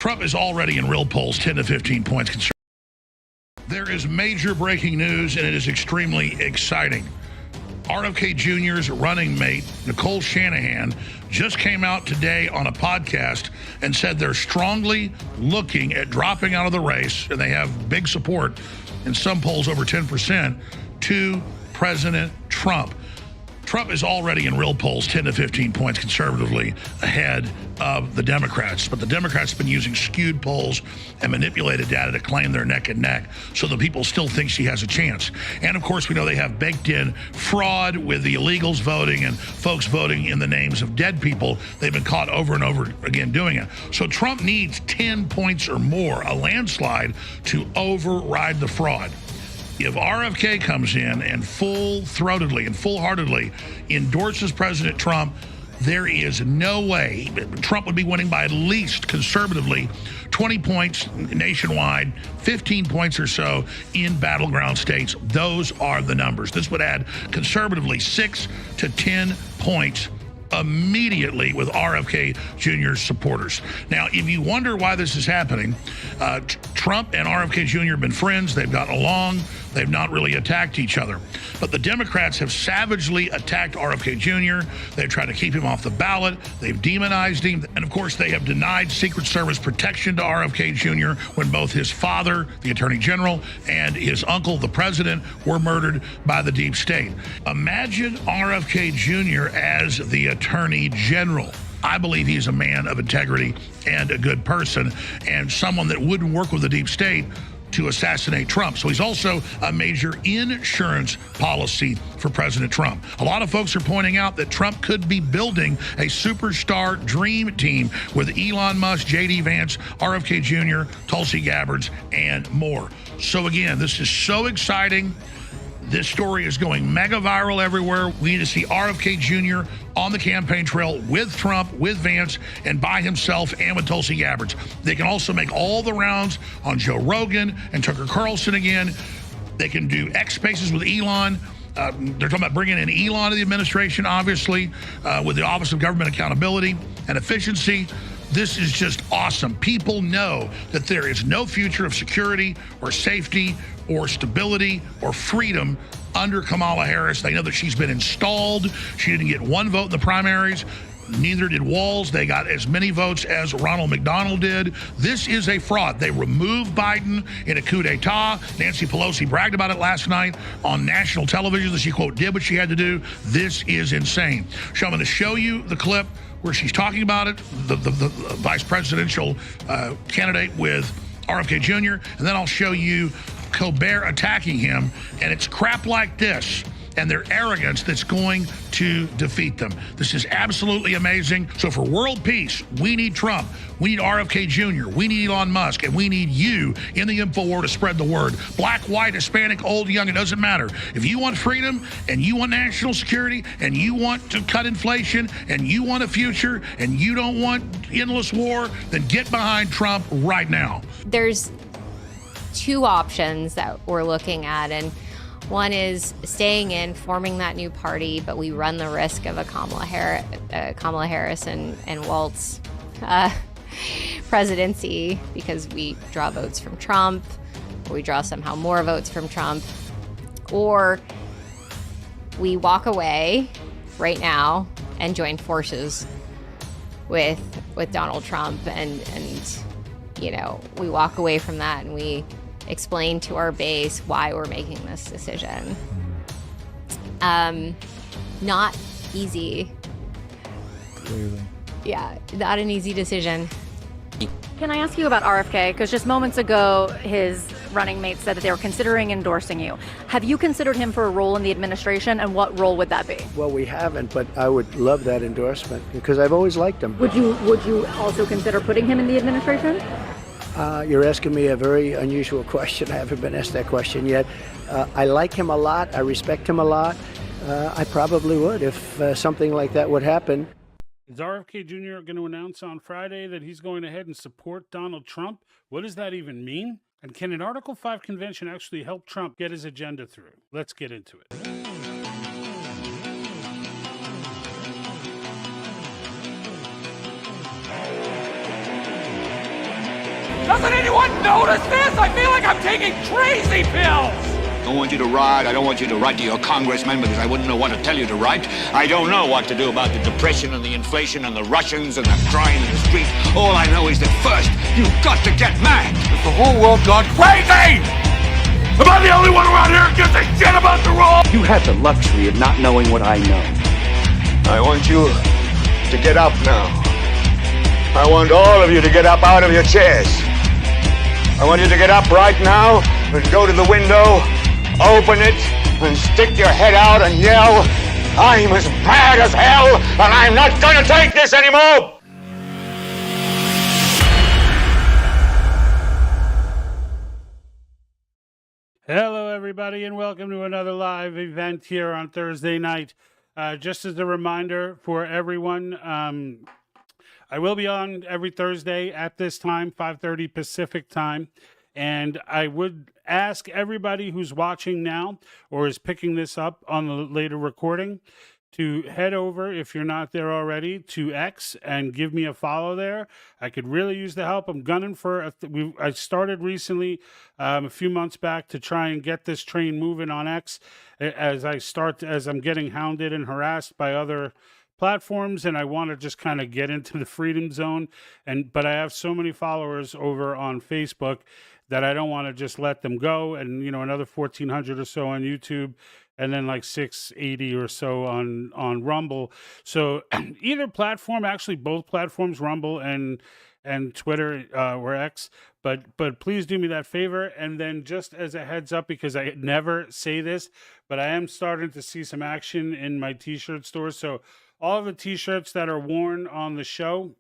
Trump is already in real polls 10 to 15 points. There is major breaking news, and it is extremely exciting. RFK Jr.'s running mate, Nicole Shanahan, just came out today on a podcast and said they're strongly looking at dropping out of the race, and they have big support in some polls over 10% to President Trump. Trump is already in real polls 10 to 15 points conservatively ahead of the Democrats. But the Democrats have been using skewed polls and manipulated data to claim they're neck and neck, so the people still think she has a chance. And of course, we know they have baked in fraud with the illegals voting and folks voting in the names of dead people. They've been caught over and over again doing it. So Trump needs 10 points or more, a landslide, to override the fraud. If RFK comes in and full-throatedly and full-heartedly endorses President Trump, there is no way Trump would be winning by at least, conservatively, 20 points nationwide, 15 points or so in battleground states. Those are the numbers. This would add, conservatively, 6 to 10 points immediately with RFK Jr.'s supporters. Now, if you wonder why this is happening, Trump and RFK Jr. have been friends. They've gotten along. They've not really attacked each other. But the Democrats have savagely attacked RFK Jr. They've tried to keep him off the ballot. They've demonized him. And, of course, they have denied Secret Service protection to RFK Jr. when both his father, the Attorney General, and his uncle, the President, were murdered by the deep state. Imagine RFK Jr. as the Attorney General. I believe he's a man of integrity and a good person and someone that wouldn't work with the deep state to assassinate Trump. So he's also a major insurance policy for President Trump. A lot of folks are pointing out that Trump could be building a superstar dream team with Elon Musk, J.D. Vance, RFK Jr., Tulsi Gabbard, and more. So again, this is so exciting. This story is going mega viral everywhere. We need to see RFK Jr. on the campaign trail with Trump, with Vance, and by himself and with Tulsi Gabbard. They can also make all the rounds on Joe Rogan and Tucker Carlson again. They can do X Spaces with Elon. They're talking about bringing in Elon to the administration, obviously, with the Office of Government Accountability and Efficiency. This is just awesome. People know that there is no future of security or safety or stability or freedom under Kamala Harris. They know that she's been installed. She didn't get one vote in the primaries. Neither did Walz. They got as many votes as Ronald McDonald did. This is a fraud. They removed Biden in a coup d'etat. Nancy Pelosi bragged about it last night on national television that she, quote, did what she had to do. This is insane. So I'm going to show you the clip where she's talking about it, the vice presidential candidate with RFK Jr., and then I'll show you Colbert attacking him, and it's crap like this and their arrogance that's going to defeat them. This is absolutely amazing. So for world peace, we need Trump, we need RFK Jr., we need Elon Musk, and we need you in the info war to spread the word. Black, white, Hispanic, old, young, it doesn't matter. If you want freedom and you want national security and you want to cut inflation and you want a future and you don't want endless war, then get behind Trump right now. There's two options that we're looking at, and one is staying in, forming that new party, but we run the risk of a Kamala Harris and Walz presidency because we draw votes from Trump, or we draw somehow more votes from Trump, or we walk away right now and join forces with Donald Trump, and you know, we walk away from that and we explain to our base why we're making this decision. Not easy. Clearly. Yeah, not an easy decision. Can I ask you about RFK? Because just moments ago, his running mate said that they were considering endorsing you. Have you considered him for a role in the administration, and what role would that be? Well, we haven't, but I would love that endorsement because I've always liked him. Would you also consider putting him in the administration? You're asking me a very unusual question. I haven't been asked that question yet. I like him a lot. I respect him a lot. I probably would if something like that would happen. Is RFK Jr. going to announce on Friday that he's going ahead and support Donald Trump? What does that even mean? And can an Article 5 convention actually help Trump get his agenda through? Let's get into it. Doesn't anyone notice this? I feel like I'm taking crazy pills! I don't want you to ride. I don't want you to write to your congressman because I wouldn't know what to tell you to write. I don't know what to do about the depression and the inflation and the Russians and the crime in the street. All I know is that first, you've got to get mad. Is the whole world gone crazy? Am I the only one around here who gives a shit about the rules? You have the luxury of not knowing what I know. I want you to get up now. I want all of you to get up out of your chairs. I want you to get up right now and go to the window, open it, and stick your head out and yell, I'm as mad as hell, and I'm not gonna take this anymore! Hello, everybody, and welcome to another live event here on Thursday night. Just as a reminder for everyone, I will be on every Thursday at this time, 5:30 Pacific time. And I would ask everybody who's watching now or is picking this up on the later recording to head over, if you're not there already, to X and give me a follow there. I could really use the help. I'm gunning for, I started recently, a few months back, to try and get this train moving on X as I'm getting hounded and harassed by other platforms, and I want to just kind of get into the freedom zone. But I have so many followers over on Facebook that I don't want to just let them go. And, another 1,400 or so on YouTube, and then like 680 or so on Rumble. So either platform, actually both platforms, Rumble and Twitter or X. But please do me that favor. And then just as a heads up, because I never say this, but I am starting to see some action in my t-shirt stores. So all of the t-shirts that are worn on the show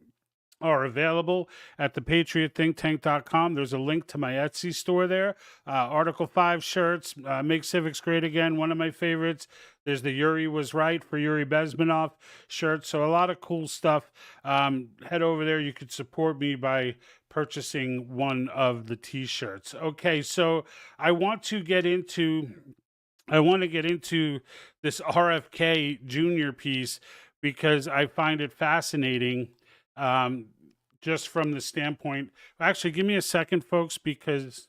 are available at thepatriotthinktank.com. There's a link to my Etsy store there. Article 5 shirts, Make Civics Great Again, one of my favorites. There's the Yuri Was Right for Yuri Bezmenov shirt. So a lot of cool stuff. Head over there. You could support me by purchasing one of the t-shirts. Okay, so I want to get into this RFK Jr. piece because I find it fascinating. Just from the standpoint, actually, give me a second, folks, because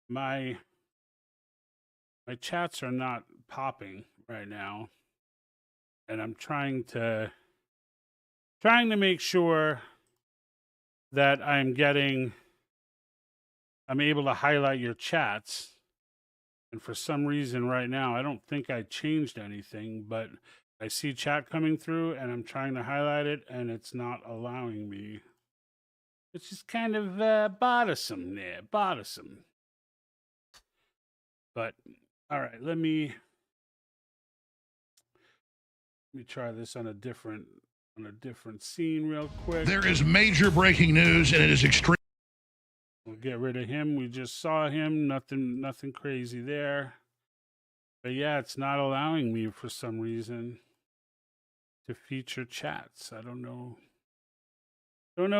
my chats are not popping right now, and I'm trying to make sure that I'm able to highlight your chats. And for some reason right now, I don't think I changed anything, but I see chat coming through and I'm trying to highlight it and it's not allowing me. It's just kind of bothersome there, bothersome. But all right, let me try this on a different scene real quick. There is major breaking news, and it is extreme. We'll get rid of him. We just saw him. Nothing crazy there. But yeah, it's not allowing me for some reason to feature chats. I don't know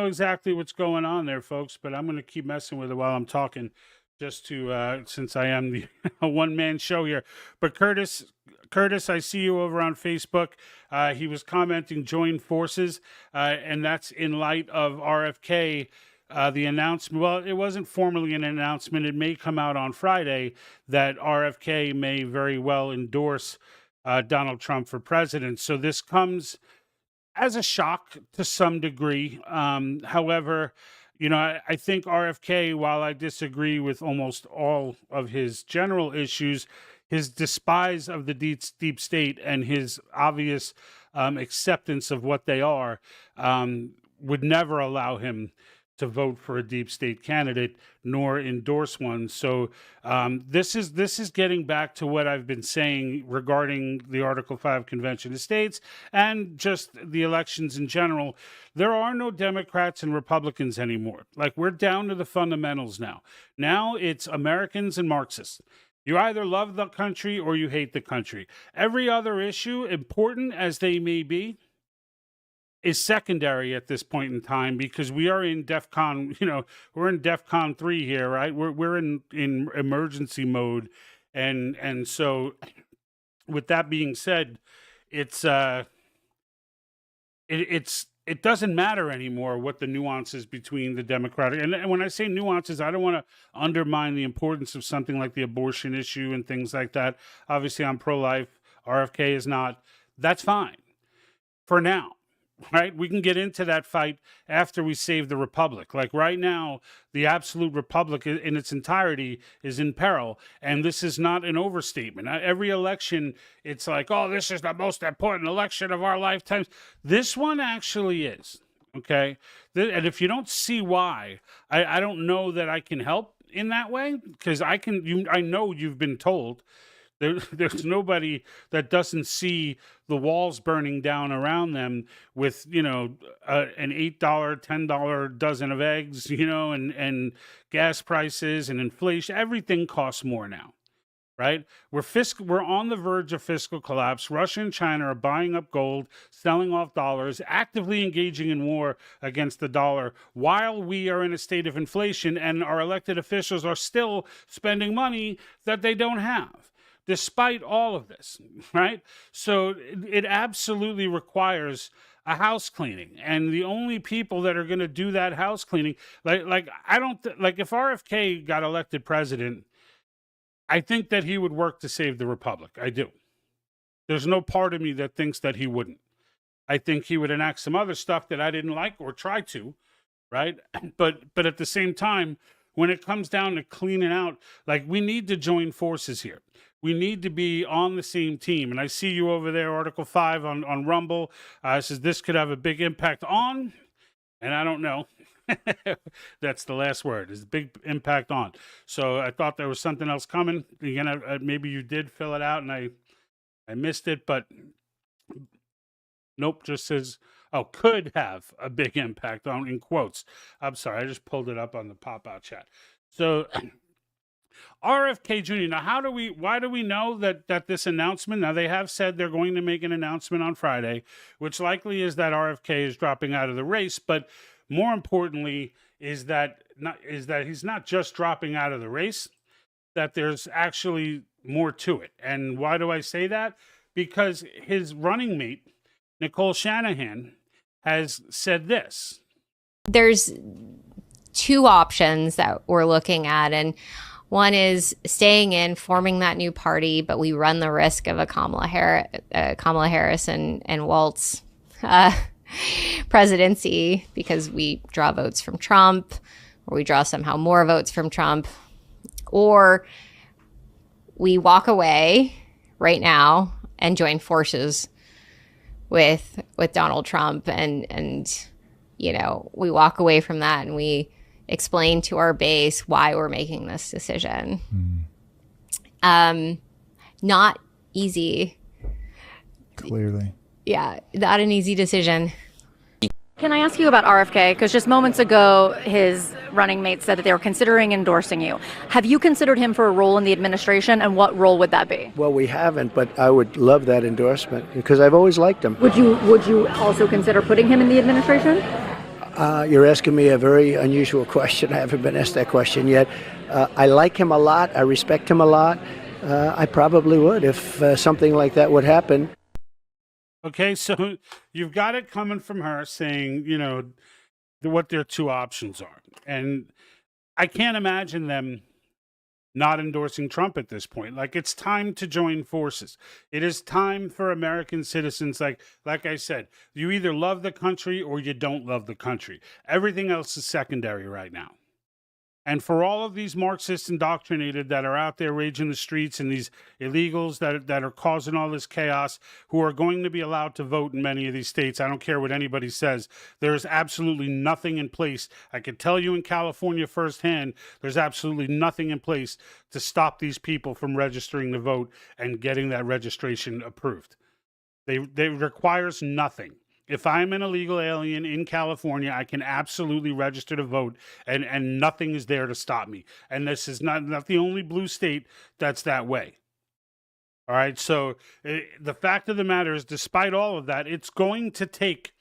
exactly what's going on there, folks, but I'm going to keep messing with it while I'm talking, just to since I am the one-man show here. But Curtis, I see you over on Facebook. He was commenting join forces, and that's in light of RFK. The announcement, well, it wasn't formally an announcement. It may come out on Friday that RFK may very well endorse Donald Trump for president. So this comes as a shock to some degree. However, I think RFK, while I disagree with almost all of his general issues, his despise of the deep state and his obvious acceptance of what they are would never allow him to vote for a deep state candidate nor endorse one. So this is getting back to what I've been saying regarding the Article 5 Convention of States and just the elections in general. There are no Democrats and Republicans anymore. Like, we're down to the fundamentals now. Now it's Americans and Marxists. You either love the country or you hate the country. Every other issue, important as they may be, is secondary at this point in time, because we are in DEFCON, we're in DEFCON 3 here, right? We're in emergency mode. And so with that being said, it's it doesn't matter anymore what the nuances between the Democratic, and when I say nuances, I don't want to undermine the importance of something like the abortion issue and things like that. Obviously, I'm pro-life. RFK is not. That's fine for now, right? We can get into that fight after we save the republic. Like right now, the absolute republic in its entirety is in peril, and this is not an overstatement. Every election, it's like, oh, this is the most important election of our lifetimes. This one actually is, okay? And if you don't see why, I don't know that I can help in that way, because I know you've been told. There's nobody that doesn't see the walls burning down around them with, an $8, $10 dozen of eggs, and gas prices and inflation. Everything costs more now, right? We're on the verge of fiscal collapse. Russia and China are buying up gold, selling off dollars, actively engaging in war against the dollar while we are in a state of inflation, and our elected officials are still spending money that they don't have. Despite all of this, right? So it absolutely requires a house cleaning, and the only people that are going to do that house cleaning, if RFK got elected president, I think that he would work to save the republic. I do. There's no part of me that thinks that he wouldn't. I think he would enact some other stuff that I didn't like or try to, right? But at the same time, when it comes down to cleaning out, we need to join forces here. We need to be on the same team. And I see you over there, Article 5 on Rumble. Says this could have a big impact on, and I don't know. That's the last word, is big impact on. So I thought there was something else coming. Again, maybe you did fill it out and I missed it, but nope, just says, could have a big impact on, in quotes. I'm sorry, I just pulled it up on the pop-out chat. So RFK Jr. Now, why do we know that this announcement, now they have said they're going to make an announcement on Friday, which likely is that RFK is dropping out of the race, but more importantly is that he's not just dropping out of the race, that there's actually more to it. And why do I say that? Because his running mate, Nicole Shanahan, has said this. There's two options that we're looking at, and one is staying in, forming that new party, but we run the risk of a Kamala Harris and Walt's presidency because we draw votes from Trump, or we draw somehow more votes from Trump, or we walk away right now and join forces with Donald Trump, and we walk away from that and we explain to our base why we're making this decision. Not easy. Clearly. Yeah, not an easy decision. Can I ask you about RFK? Because just moments ago, his running mate said that they were considering endorsing you. Have you considered him for a role in the administration, and what role would that be? Well, we haven't, but I would love that endorsement because I've always liked him. Would you also consider putting him in the administration? You're asking me a very unusual question. I haven't been asked that question yet. I like him a lot. I respect him a lot. I probably would if something like that would happen. Okay, so you've got it coming from her saying, what their two options are. And I can't imagine them not endorsing Trump at this point. It's time to join forces. It is time for American citizens. Like I said, you either love the country or you don't love the country. Everything else is secondary right now. And for all of these Marxists indoctrinated that are out there raging the streets, and these illegals that are causing all this chaos, who are going to be allowed to vote in many of these states, I don't care what anybody says, there is absolutely nothing in place. I can tell you in California firsthand, there's absolutely nothing in place to stop these people from registering to vote and getting that registration approved. They requires nothing. If I'm an illegal alien in California, I can absolutely register to vote, and nothing is there to stop me. And this is not the only blue state that's that way. All right, so the fact of the matter is, despite all of that, it's going to take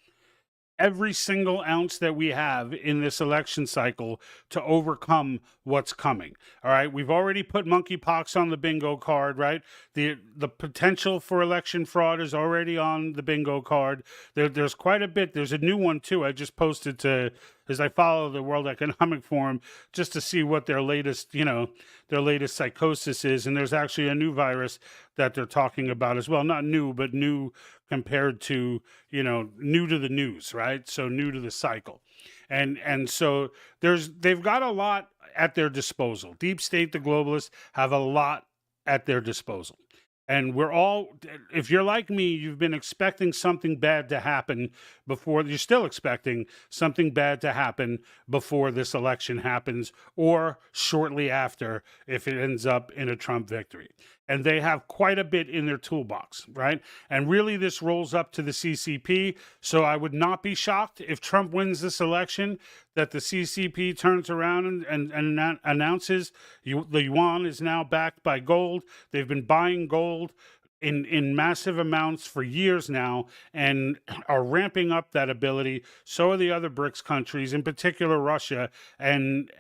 every single ounce that we have in this election cycle to overcome what's coming. All right, we've already put monkeypox on the bingo card, right? The potential for election fraud is already on the bingo card. There's quite a bit. There's a new one too. I just posted to, as I follow the World Economic Forum, just to see what their latest, their latest psychosis is. And there's actually a new virus that they're talking about as well. Not new, but new compared to, new to the news, right? So new to the cycle. And so they've got a lot at their disposal. Deep state, the globalists have a lot at their disposal. And we're all, if you're like me, you've been expecting something bad to happen before, you're still expecting something bad to happen before this election happens or shortly after if it ends up in a Trump victory. And they have quite a bit in their toolbox, right? And really this rolls up to the CCP. So I would not be shocked if Trump wins this election, that the CCP turns around and announces the yuan is now backed by gold. They've been buying gold in massive amounts for years now and are ramping up that ability. So are the other BRICS countries, in particular Russia, and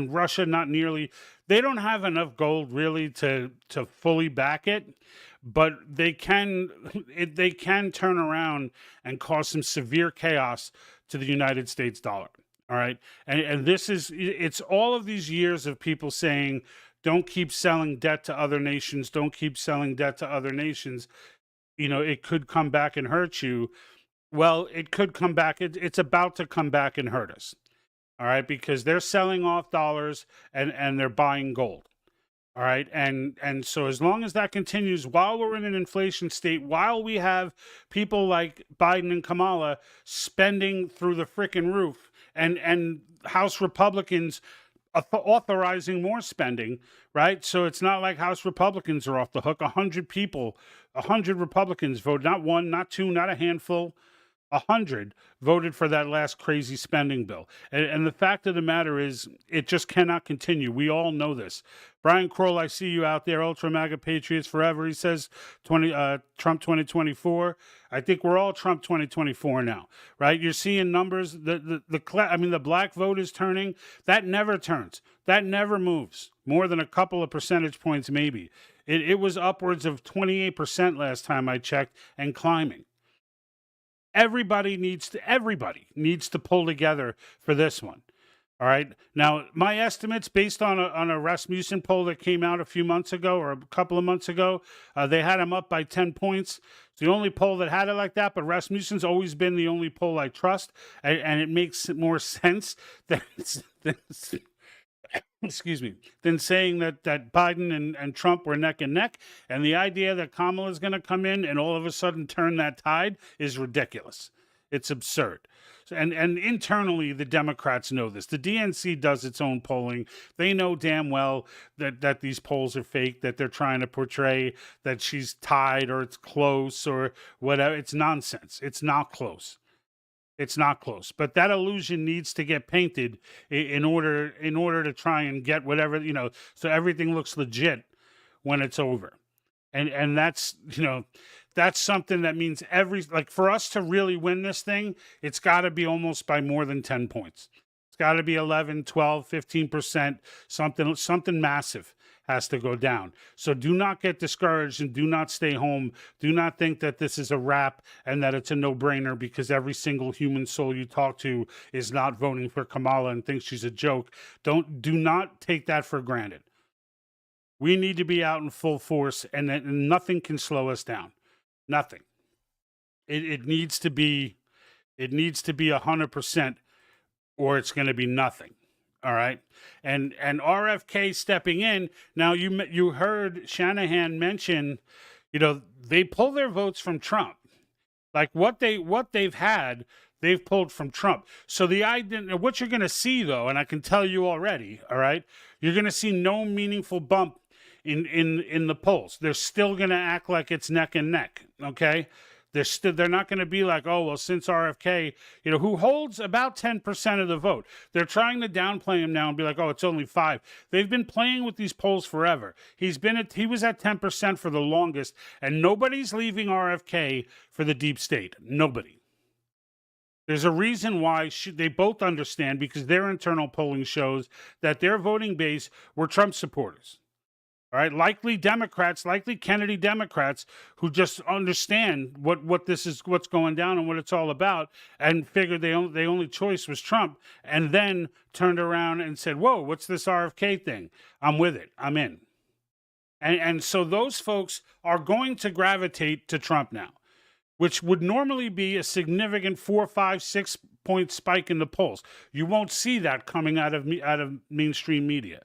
Russia not nearly. They don't have enough gold really to fully back it, but they can turn around and cause some severe chaos to the United States dollar. All right, and it's all of these years of people saying, don't keep selling debt to other nations. Don't keep selling debt to other nations. It could come back and hurt you. Well, it could come back. It's about to come back and hurt us. All right, because they're selling off dollars and they're buying gold. All right, and so as long as that continues, while we're in an inflation state, while we have people like Biden and Kamala spending through the frickin' roof, and House Republicans authorizing more spending, right? So it's not like House Republicans are off the hook. 100 Republicans voted, not one, not two, not a handful, 100 voted for that last crazy spending bill. And the fact of the matter is, it just cannot continue. We all know this. Brian Kroll, I see you out there, Ultra MAGA Patriots Forever. He says Trump 2024. I think we're all Trump 2024 now, right? You're seeing numbers. The black vote is turning. That never turns. That never moves. More than a couple of percentage points, maybe. It was upwards of 28% last time I checked and climbing. Everybody needs to pull together for this one. All right. Now, my estimates based on a Rasmussen poll that came out a few months ago or a couple of months ago, they had him up by 10 points. It's the only poll that had it like that, but Rasmussen's always been the only poll I trust, and it makes more sense than excuse me, than saying that Biden and Trump were neck and neck. And the idea that Kamala is going to come in and all of a sudden turn that tide is ridiculous. It's absurd. And internally, the Democrats know this. The DNC does its own polling. They know damn well that these polls are fake, that they're trying to portray that she's tied or it's close or whatever. It's nonsense. It's not close. It's not close, but that illusion needs to get painted in order to try and get whatever, so everything looks legit when it's over. And that's, that's something that means for us to really win this thing, it's got to be almost by more than 10 points. It's got to be 11, 12, 15%, something massive has to go down. So do not get discouraged and do not stay home. Do not think that this is a wrap and that it's a no-brainer because every single human soul you talk to is not voting for Kamala and thinks she's a joke. Do not take that for granted. We need to be out in full force and nothing can slow us down. Nothing. It needs to be 100% or it's going to be nothing. All right. And RFK stepping in. Now you heard Shanahan mention, they pull their votes from Trump. Like what they've had, they've pulled from Trump. So the idea, what you're going to see though, and I can tell you already, all right, you're going to see no meaningful bump in the polls. They're still going to act like it's neck and neck. Okay. They're not going to be like, oh, well, since RFK, who holds about 10% of the vote, they're trying to downplay him now and be like, oh, it's only 5. They've been playing with these polls forever. He was at 10% for the longest, and nobody's leaving RFK for the deep state. Nobody. There's a reason why they both understand, because their internal polling shows that their voting base were Trump supporters. All right, likely Democrats, likely Kennedy Democrats, who just understand what's going down and what it's all about, and figured the only choice was Trump, and then turned around and said, "Whoa, what's this RFK thing? I'm with it. I'm in." And so those folks are going to gravitate to Trump now, which would normally be a significant 4, 5, 6 point spike in the polls. You won't see that coming out of mainstream media.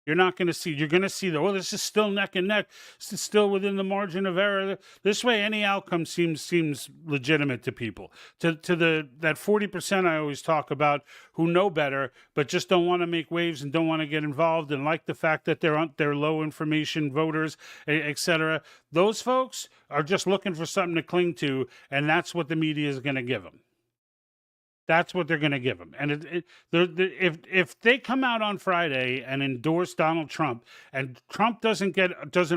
You're not going to see. You're going to see this is still neck and neck. This is still within the margin of error. This way, any outcome seems legitimate to people. To that 40% I always talk about, who know better but just don't want to make waves and don't want to get involved and like the fact that they're low information voters, etc. Those folks are just looking for something to cling to, and that's what the media is going to give them. That's what they're going to give them. And if they come out on Friday and endorse Donald Trump, and Trump doesn't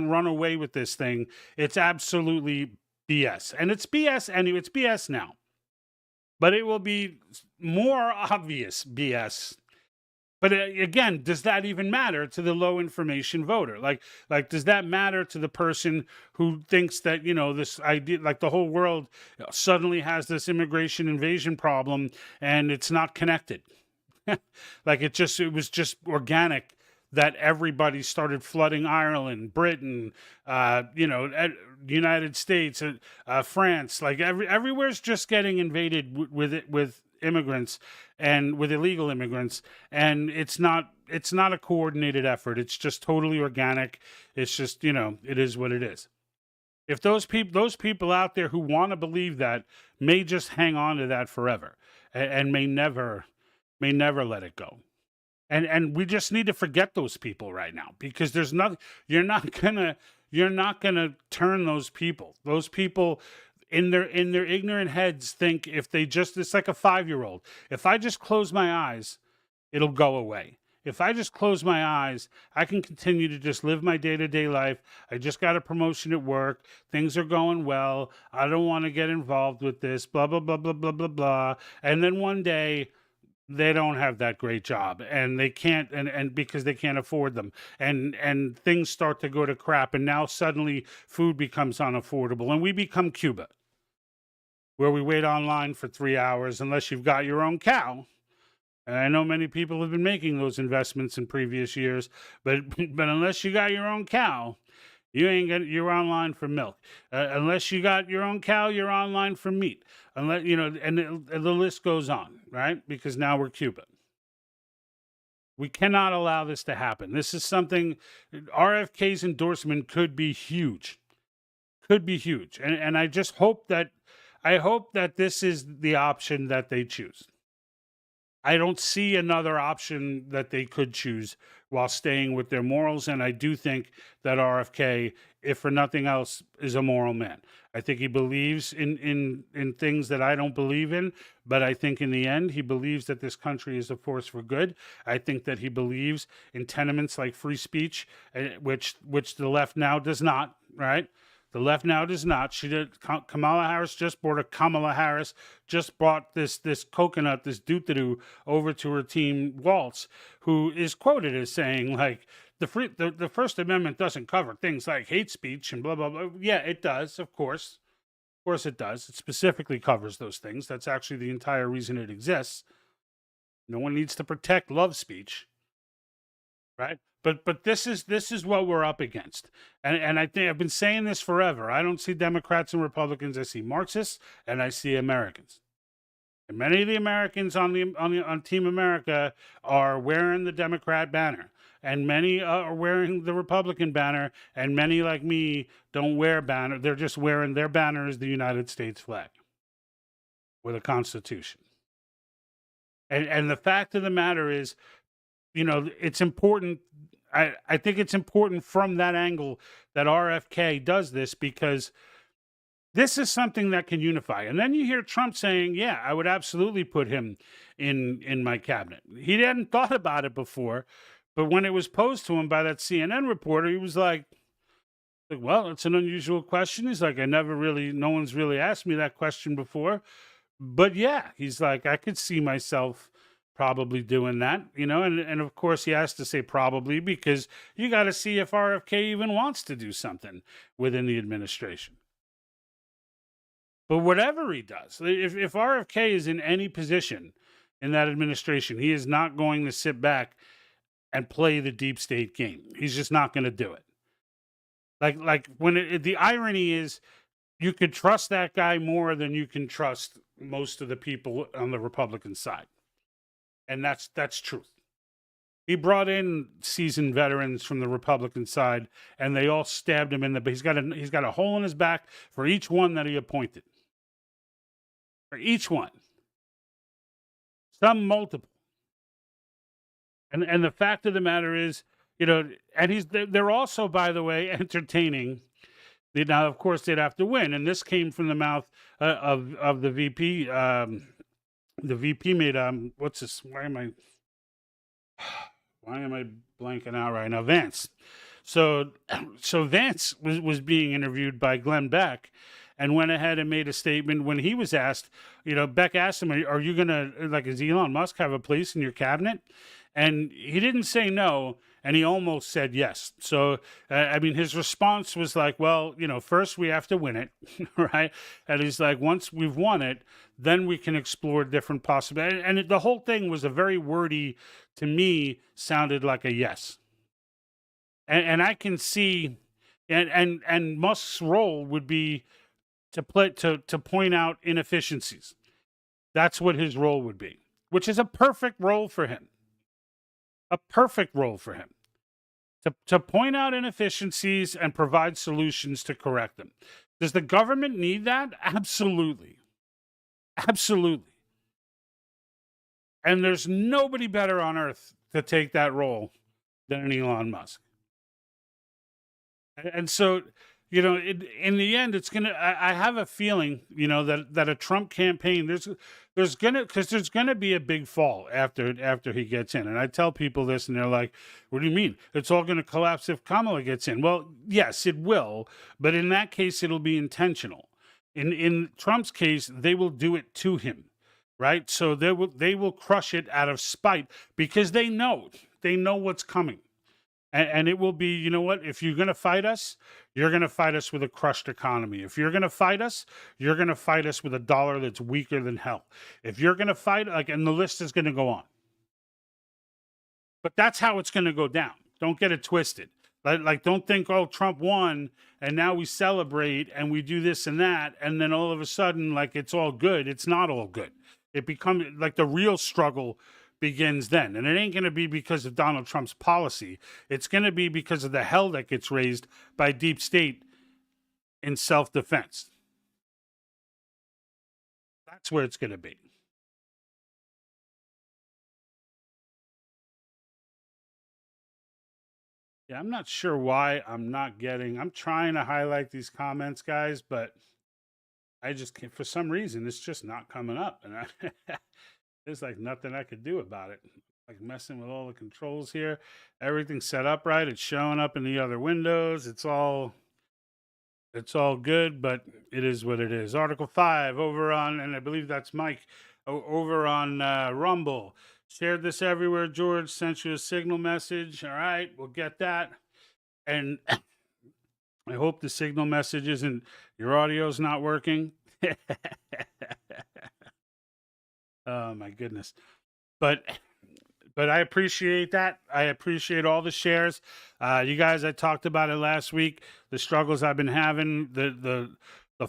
run away with this thing, it's absolutely BS. And it's BS anyway. It's BS now. But it will be more obvious BS. But again, does that even matter to the low information voter? Like, does that matter to the person who thinks that, this idea, like the whole world suddenly has this immigration invasion problem and it's not connected? Like it was just organic that everybody started flooding Ireland, Britain, United States, France, like everywhere's just getting invaded with immigrants and with illegal immigrants, and it's not a coordinated effort. It's just totally organic. It's just, it is what it is. If those people out there who want to believe that may just hang on to that forever and may never let it go. And we just need to forget those people right now, because you're not gonna turn those people. Those people in their ignorant heads think it's like a 5-year-old. If I just close my eyes, it'll go away. If I just close my eyes, I can continue to just live my day-to-day life. I just got a promotion at work. Things are going well. I don't want to get involved with this, blah, blah, blah, blah, blah, blah, blah. And then one day, they don't have that great job, and they can't, and because they can't afford them, and things start to go to crap, and now suddenly food becomes unaffordable, and we become Cuba, where we wait online for 3 hours unless you've got your own cow. And I know many people have been making those investments in previous years, but unless you got your own cow, you're online for milk. Unless you got your own cow, you're online for meat. Unless and the list goes on, right? Because now we're Cuba. We cannot allow this to happen. This is something. RFK's endorsement could be huge. And I just hope that this is the option that they choose. I don't see another option that they could choose while staying with their morals. And I do think that RFK, if for nothing else, is a moral man. I think he believes in things that I don't believe in, but I think in the end, he believes that this country is a force for good. I think that he believes in tenements like free speech, which the left now does not, right? The left now does not. Kamala Harris just brought this coconut, this doo-doo over to her team, Waltz, who is quoted as saying, like, the First Amendment doesn't cover things like hate speech and blah, blah, blah. Yeah, it does, of course. Of course it does. It specifically covers those things. That's actually the entire reason it exists. No one needs to protect love speech, right? But this is what we're up against, and I think I've been saying this forever. I don't see Democrats and Republicans. I see Marxists and I see Americans. And many of the Americans on Team America are wearing the Democrat banner, and many are wearing the Republican banner, and many like me don't wear banner. They're just wearing their banner is the United States flag with a Constitution. And the fact of the matter is, it's important. I think it's important from that angle that RFK does this, because this is something that can unify. And then you hear Trump saying, yeah, I would absolutely put him in my cabinet. He hadn't thought about it before, but when it was posed to him by that CNN reporter, he was like, well, it's an unusual question. He's like, no one's really asked me that question before. But yeah, he's like, I could see myself probably doing that, and of course he has to say probably because you got to see if RFK even wants to do something within the administration. But whatever he does, if RFK is in any position in that administration, he is not going to sit back and play the deep state game. He's just not going to do it. Like when the irony is, you could trust that guy more than you can trust most of the people on the Republican side, and that's truth. He brought in seasoned veterans from the Republican side, and they all stabbed him in the. He's got a hole in his back for each one that he appointed. For each one, some multiple. And the fact of the matter is, and they're also, by the way, entertaining. Now, of course, they'd have to win, and this came from the mouth of the VP. The VP made what's this? Why am I blanking out right now? Vance. So Vance was being interviewed by Glenn Beck, and went ahead and made a statement when he was asked. Beck asked him, "Are you gonna does Elon Musk have a place in your cabinet?" And he didn't say no, and he almost said yes. So, his response was like, well, first we have to win it, right? And he's like, once we've won it, then we can explore different possibilities. And the whole thing was a very wordy, to me, sounded like a yes. And I can see, and Musk's role would be to point out inefficiencies. That's what his role would be, which is a perfect role for him. A perfect role for him to point out inefficiencies and provide solutions to correct them. Does the government need that? Absolutely. Absolutely. And there's nobody better on earth to take that role than an Elon Musk. And so, in the end, it's going to, I have a feeling, that a Trump campaign, there's going to be a big fall after he gets in. And I tell people this and they're like, what do you mean? It's all going to collapse if Kamala gets in. Well, yes, it will. But in that case, it'll be intentional. In Trump's case, they will do it to him, right? So they will crush it out of spite because they know what's coming. And it will be, you know what? If you're going to fight us, you're going to fight us with a crushed economy. If you're going to fight us, you're going to fight us with a dollar that's weaker than hell. If you're going to fight, and the list is going to go on. But that's how it's going to go down. Don't get it twisted. Don't think, oh, Trump won, and now we celebrate, and we do this and that, and then all of a sudden, it's all good. It's not all good. It becomes, the real struggle begins then. And it ain't going to be because of Donald Trump's policy. It's going to be because of the hell that gets raised by deep state in self-defense. That's where it's going to be. Yeah, I'm not sure why I'm trying to highlight these comments, guys, but I just can't, for some reason, it's just not coming up. And there's nothing I could do about it. Messing with all the controls here. Everything's set up right. It's showing up in the other windows. It's all good, but it is what it is. Article 5 over on, and I believe that's Mike, over on Rumble. Shared this everywhere. George sent you a signal message. All right, we'll get that. And I hope the signal message isn't, your audio's not working. Oh my goodness. But I appreciate that. I appreciate all the shares. You guys, I talked about it last week, the struggles I've been having, the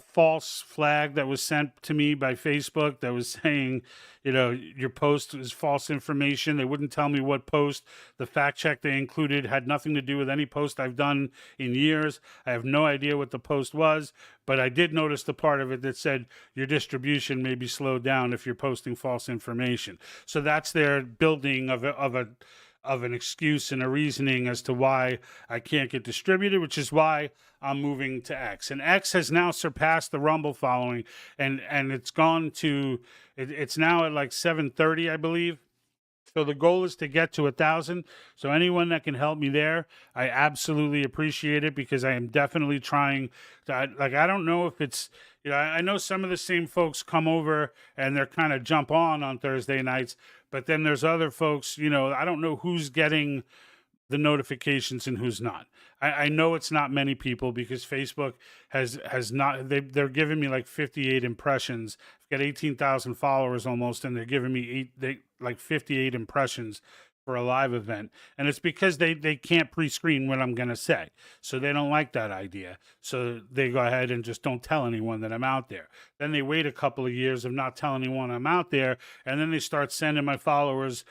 false flag that was sent to me by Facebook that was saying, your post is false information. They wouldn't tell me what post. The fact check they included had nothing to do with any post I've done in years. I have no idea what the post was, but I did notice the part of it that said your distribution may be slowed down if you're posting false information. So that's their building of an excuse and a reasoning as to why I can't get distributed, which is why I'm moving to X. And X has now surpassed the Rumble following, and it's gone to, it's now at 730, I believe. So the goal is to get to 1,000. So anyone that can help me there, I absolutely appreciate it, because I am definitely trying to, I don't know if it's, You know, I know some of the same folks come over and they're kind of jump on Thursday nights, but then there's other folks, you know, I don't know who's getting the notifications and who's not. I know it's not many people because Facebook has not, they're giving me like 58 impressions. I've got 18,000 followers almost, and they're giving me 58 impressions for a live event. And it's because they can't pre-screen what I'm going to say. So they don't like that idea. So they go ahead and just don't tell anyone that I'm out there. Then they wait a couple of years of not telling anyone I'm out there. And then they start sending my followers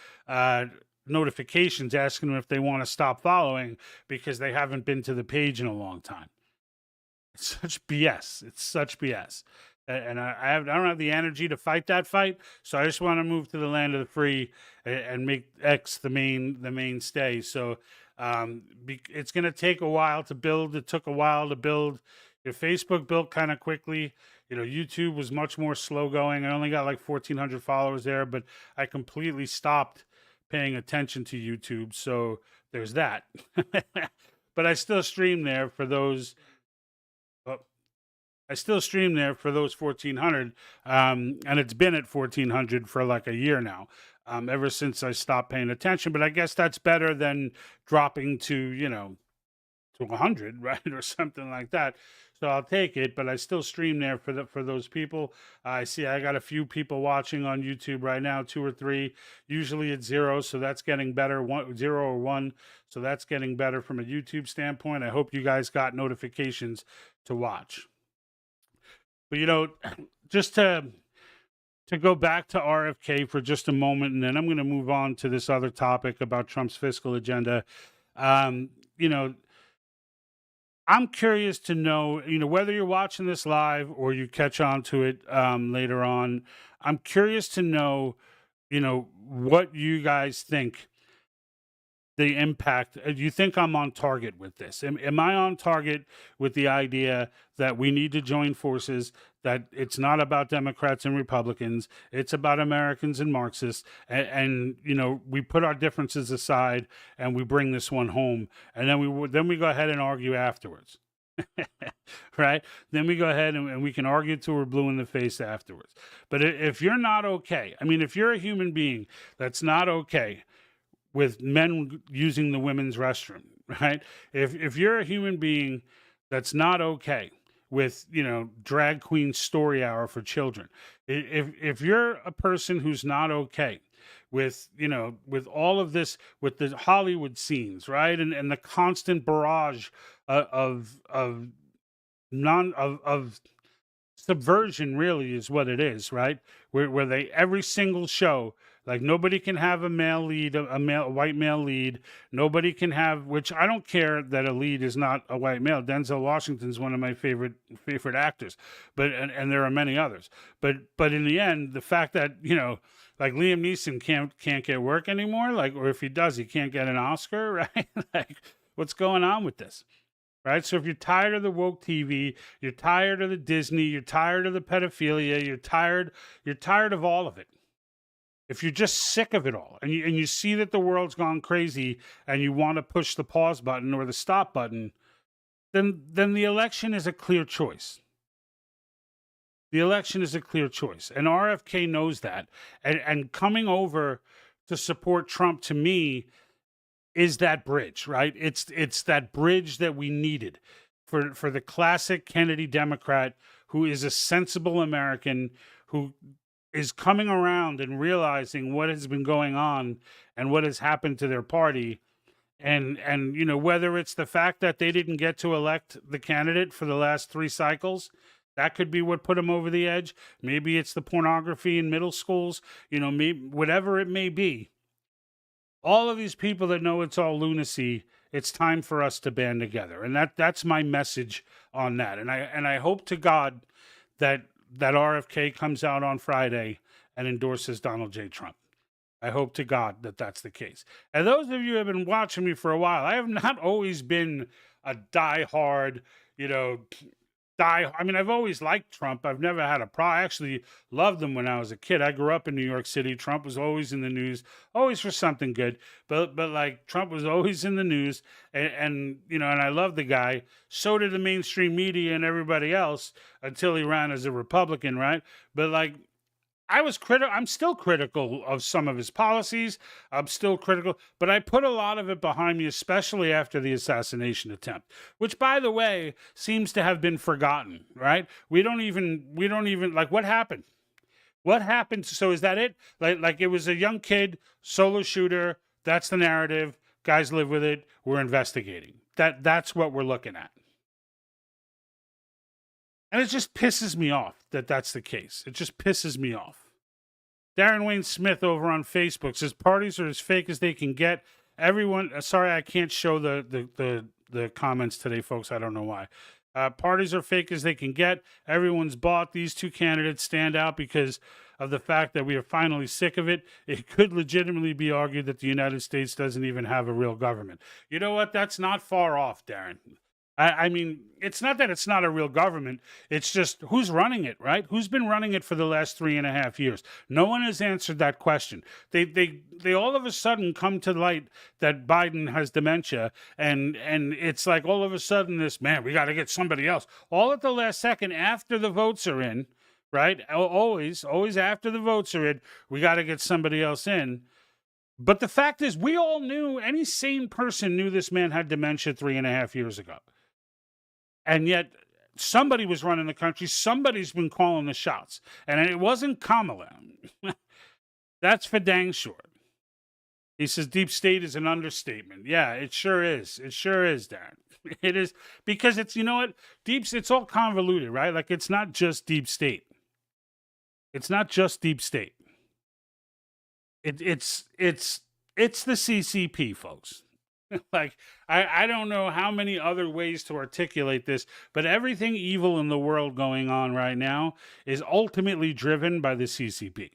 notifications asking them if they want to stop following because they haven't been to the page in a long time. It's such BS. It's such BS. And I don't have the energy to fight that fight, so I just want to move to the land of the free and make X the mainstay. So it's going to take a while to build. It took a while to build. You know, Facebook built kind of quickly. You know, YouTube was much more slow going. I only got like 1,400 followers there, but I completely stopped paying attention to YouTube. So there's that. But I still stream there for those. I still stream there for those 1,400, and it's been at 1,400 for like a year now, ever since I stopped paying attention. But I guess that's better than dropping to, you know, to 100, right, or something like that. So I'll take it, but I still stream there for those people. I see I got a few people watching on YouTube right now, 2 or 3. Usually it's 0, so that's getting better. 0 or 1, so that's getting better from a YouTube standpoint. I hope you guys got notifications to watch. But, you know, just to go back to RFK for just a moment, and then I'm going to move on to this other topic about Trump's fiscal agenda. You know, I'm curious to know, you know, whether you're watching this live or you catch on to it later on. I'm curious to know, you know, what you guys think the impact. Do you think I'm on target with this? Am I on target with the idea that we need to join forces, that it's not about Democrats and Republicans, it's about Americans and Marxists, and you know, we put our differences aside and we bring this one home, and then we go ahead and argue afterwards. Right? Then we go ahead and we can argue till we're blue in the face afterwards. But if you're not okay, I mean, if you're a human being that's not okay with men using the women's restroom, right? If you're a human being that's not okay with, you know, drag queen story hour for children, if you're a person who's not okay with, you know, with all of this, with the Hollywood scenes, right, and the constant barrage of subversion, really is what it is, right? Where they, every single show, like, nobody can have a male lead, a white male lead. Nobody can have, which I don't care that a lead is not a white male. Denzel Washington's one of my favorite actors, but and there are many others. But in the end, the fact that, you know, like, Liam Neeson can't get work anymore, like, or if he does, he can't get an Oscar, right? Like, what's going on with this? Right? So if you're tired of the woke TV, you're tired of the Disney, you're tired of the pedophilia, you're tired of all of it. If you're just sick of it all, and you see that the world's gone crazy, and you want to push the pause button or the stop button, then the election is a clear choice. The election is a clear choice, and RFK knows that. And coming over to support Trump, to me, is that bridge, right? It's that bridge that we needed for the classic Kennedy Democrat who is a sensible American, who is coming around and realizing what has been going on and what has happened to their party. And you know, whether it's the fact that they didn't get to elect the candidate for the last 3 cycles, that could be what put them over the edge. Maybe it's the pornography in middle schools, you know, maybe, whatever it may be. All of these people that know it's all lunacy, it's time for us to band together. And that's my message on that. And I hope to God that RFK comes out on Friday and endorses Donald J. Trump. I hope to God that that's the case. And those of you who have been watching me for a while, I have not always been a diehard, you know, I mean, I've always liked Trump. I've never had a problem. I actually loved him when I was a kid. I grew up in New York City. Trump was always in the news, always for something good. But like Trump was always in the news, and you know, and I love the guy. So did the mainstream media and everybody else until he ran as a Republican, right? But like, I'm still critical of some of his policies. I'm still critical, but I put a lot of it behind me, especially after the assassination attempt, which, by the way, seems to have been forgotten, right? We don't even like what happened. What happened? So is that it? Like it was a young kid, solo shooter. That's the narrative. Guys live with it. We're investigating. That's what we're looking at. And it just pisses me off that that's the case. It just pisses me off. Darren Wayne Smith over on Facebook says parties are as fake as they can get. Everyone, sorry, I can't show the comments today, folks. I don't know why. Parties are fake as they can get. Everyone's bought. These two candidates stand out because of the fact that we are finally sick of it. It could legitimately be argued that the United States doesn't even have a real government. You know what? That's not far off, Darren. I mean, it's not that it's not a real government. It's just who's running it, right? Who's been running it for the last 3.5 years? No one has answered that question. They all of a sudden come to light that Biden has dementia, and it's like all of a sudden this, man, we got to get somebody else. All at the last second after the votes are in, right? Always after the votes are in, we got to get somebody else in. But the fact is, we all knew, any sane person knew this man had dementia 3.5 years ago. And yet somebody was running the country. Somebody's been calling the shots. And it wasn't Kamala. That's for dang sure. He says deep state is an understatement. Yeah, it sure is. It sure is, Darren. It is, because it's, you know what? It's all convoluted, right? Like, it's not just deep state. It's not just deep state. It's the CCP, folks. Like, I don't know how many other ways to articulate this, but everything evil in the world going on right now is ultimately driven by the CCP.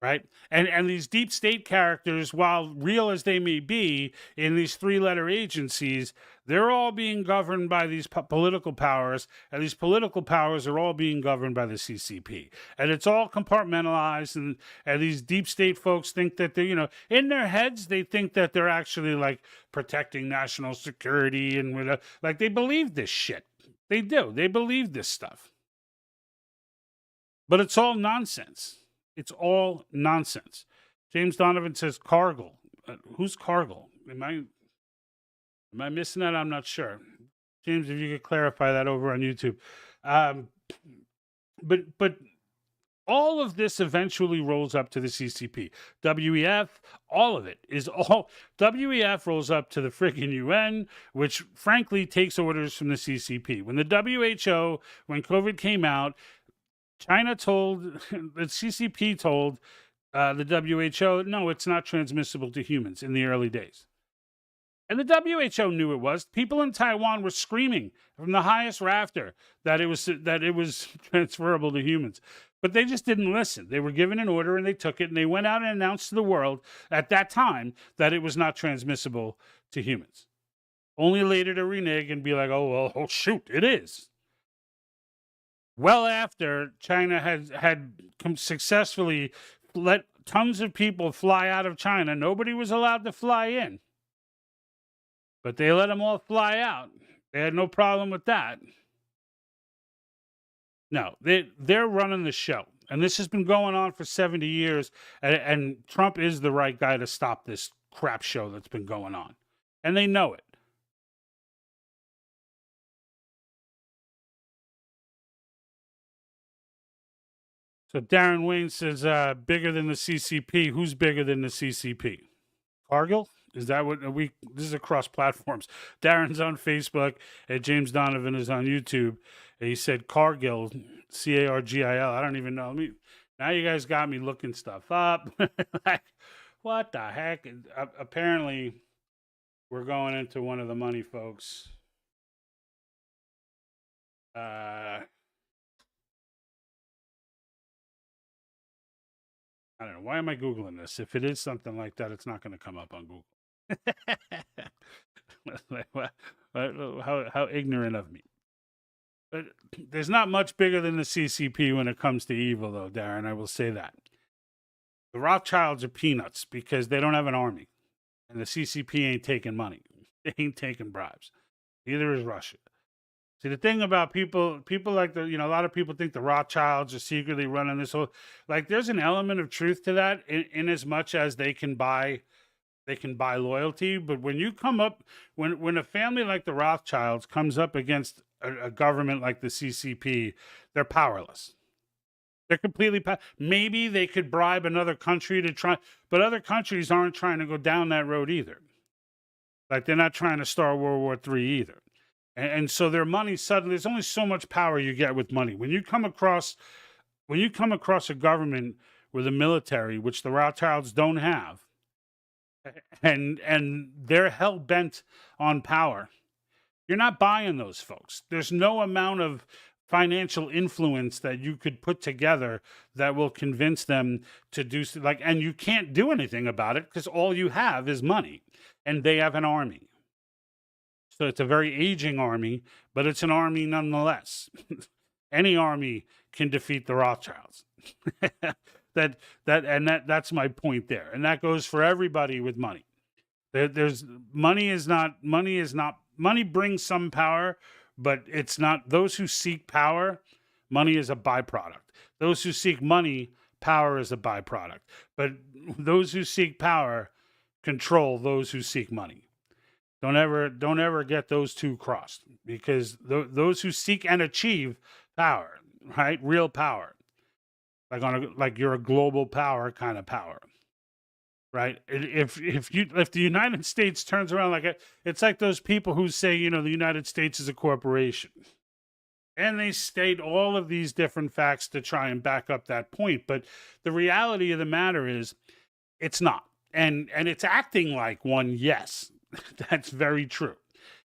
Right? And these deep state characters, while real as they may be in these three-letter agencies, they're all being governed by these political powers, and these political powers are all being governed by the CCP. And it's all compartmentalized, and these deep state folks think that they're, you know, in their heads, they think that they're actually, like, protecting national security, and like, they believe this shit. They do. They believe this stuff. But it's all nonsense. It's all nonsense. James Donovan says Cargill. Who's Cargill? Am I missing that? I'm not sure. James, if you could clarify that over on YouTube. But all of this eventually rolls up to the CCP. WEF, all of it is all. WEF rolls up to the friggin' UN, which frankly takes orders from the CCP. When the WHO, when COVID came out, China told, the CCP told the WHO, no, it's not transmissible to humans in the early days. And the WHO knew it was. People in Taiwan were screaming from the highest rafter that it was transferable to humans. But they just didn't listen. They were given an order and they took it, and they went out and announced to the world at that time that it was not transmissible to humans. Only later to renege and be like, oh shoot, it is. Well, after China had successfully let tons of people fly out of China, nobody was allowed to fly in. But they let them all fly out. They had no problem with that. No, they're running the show. And this has been going on for 70 years. And Trump is the right guy to stop this crap show that's been going on. And they know it. So Darren Wayne says, bigger than the CCP. Who's bigger than the CCP? Cargill? Is that what we? This is across platforms. Darren's on Facebook, and James Donovan is on YouTube. And he said Cargill, Cargil. I don't even know. Now you guys got me looking stuff up. Like, what the heck? Apparently, we're going into one of the money, folks. I don't know. Why am I Googling this? If it is something like that, it's not going to come up on Google. How ignorant of me. But there's not much bigger than the CCP when it comes to evil, though, Darren. I will say that. The Rothschilds are peanuts because they don't have an army. And the CCP ain't taking money. They ain't taking bribes. Neither is Russia. See, the thing about people like a lot of people think the Rothschilds are secretly running this whole, like, there's an element of truth to that in as much as they can buy loyalty. But when you come up, when a family like the Rothschilds comes up against a government like the CCP, they're powerless. They're completely maybe they could bribe another country to try, but other countries aren't trying to go down that road either. Like, they're not trying to start World War III either. And so their money suddenly, there's only so much power you get with money. When you come across a government with a military, which the Rothschilds don't have, and they're hell bent on power, you're not buying those folks. There's no amount of financial influence that you could put together that will convince them to do and you can't do anything about it because all you have is money, and they have an army. So it's a very aging army, but it's an army nonetheless. Any army can defeat the Rothschilds. That's my point there, and that goes for everybody with money. Money brings some power, but it's not those who seek power. Money is a byproduct. Those who seek money, power is a byproduct. But those who seek power control those who seek money. Don't ever get those two crossed, because those who seek and achieve power, right? Real power, like you're a global power kind of power, right? If the United States turns around it's like those people who say, the United States is a corporation, and they state all of these different facts to try and back up that point. But the reality of the matter is, it's not, and it's acting like one. Yes. That's very true.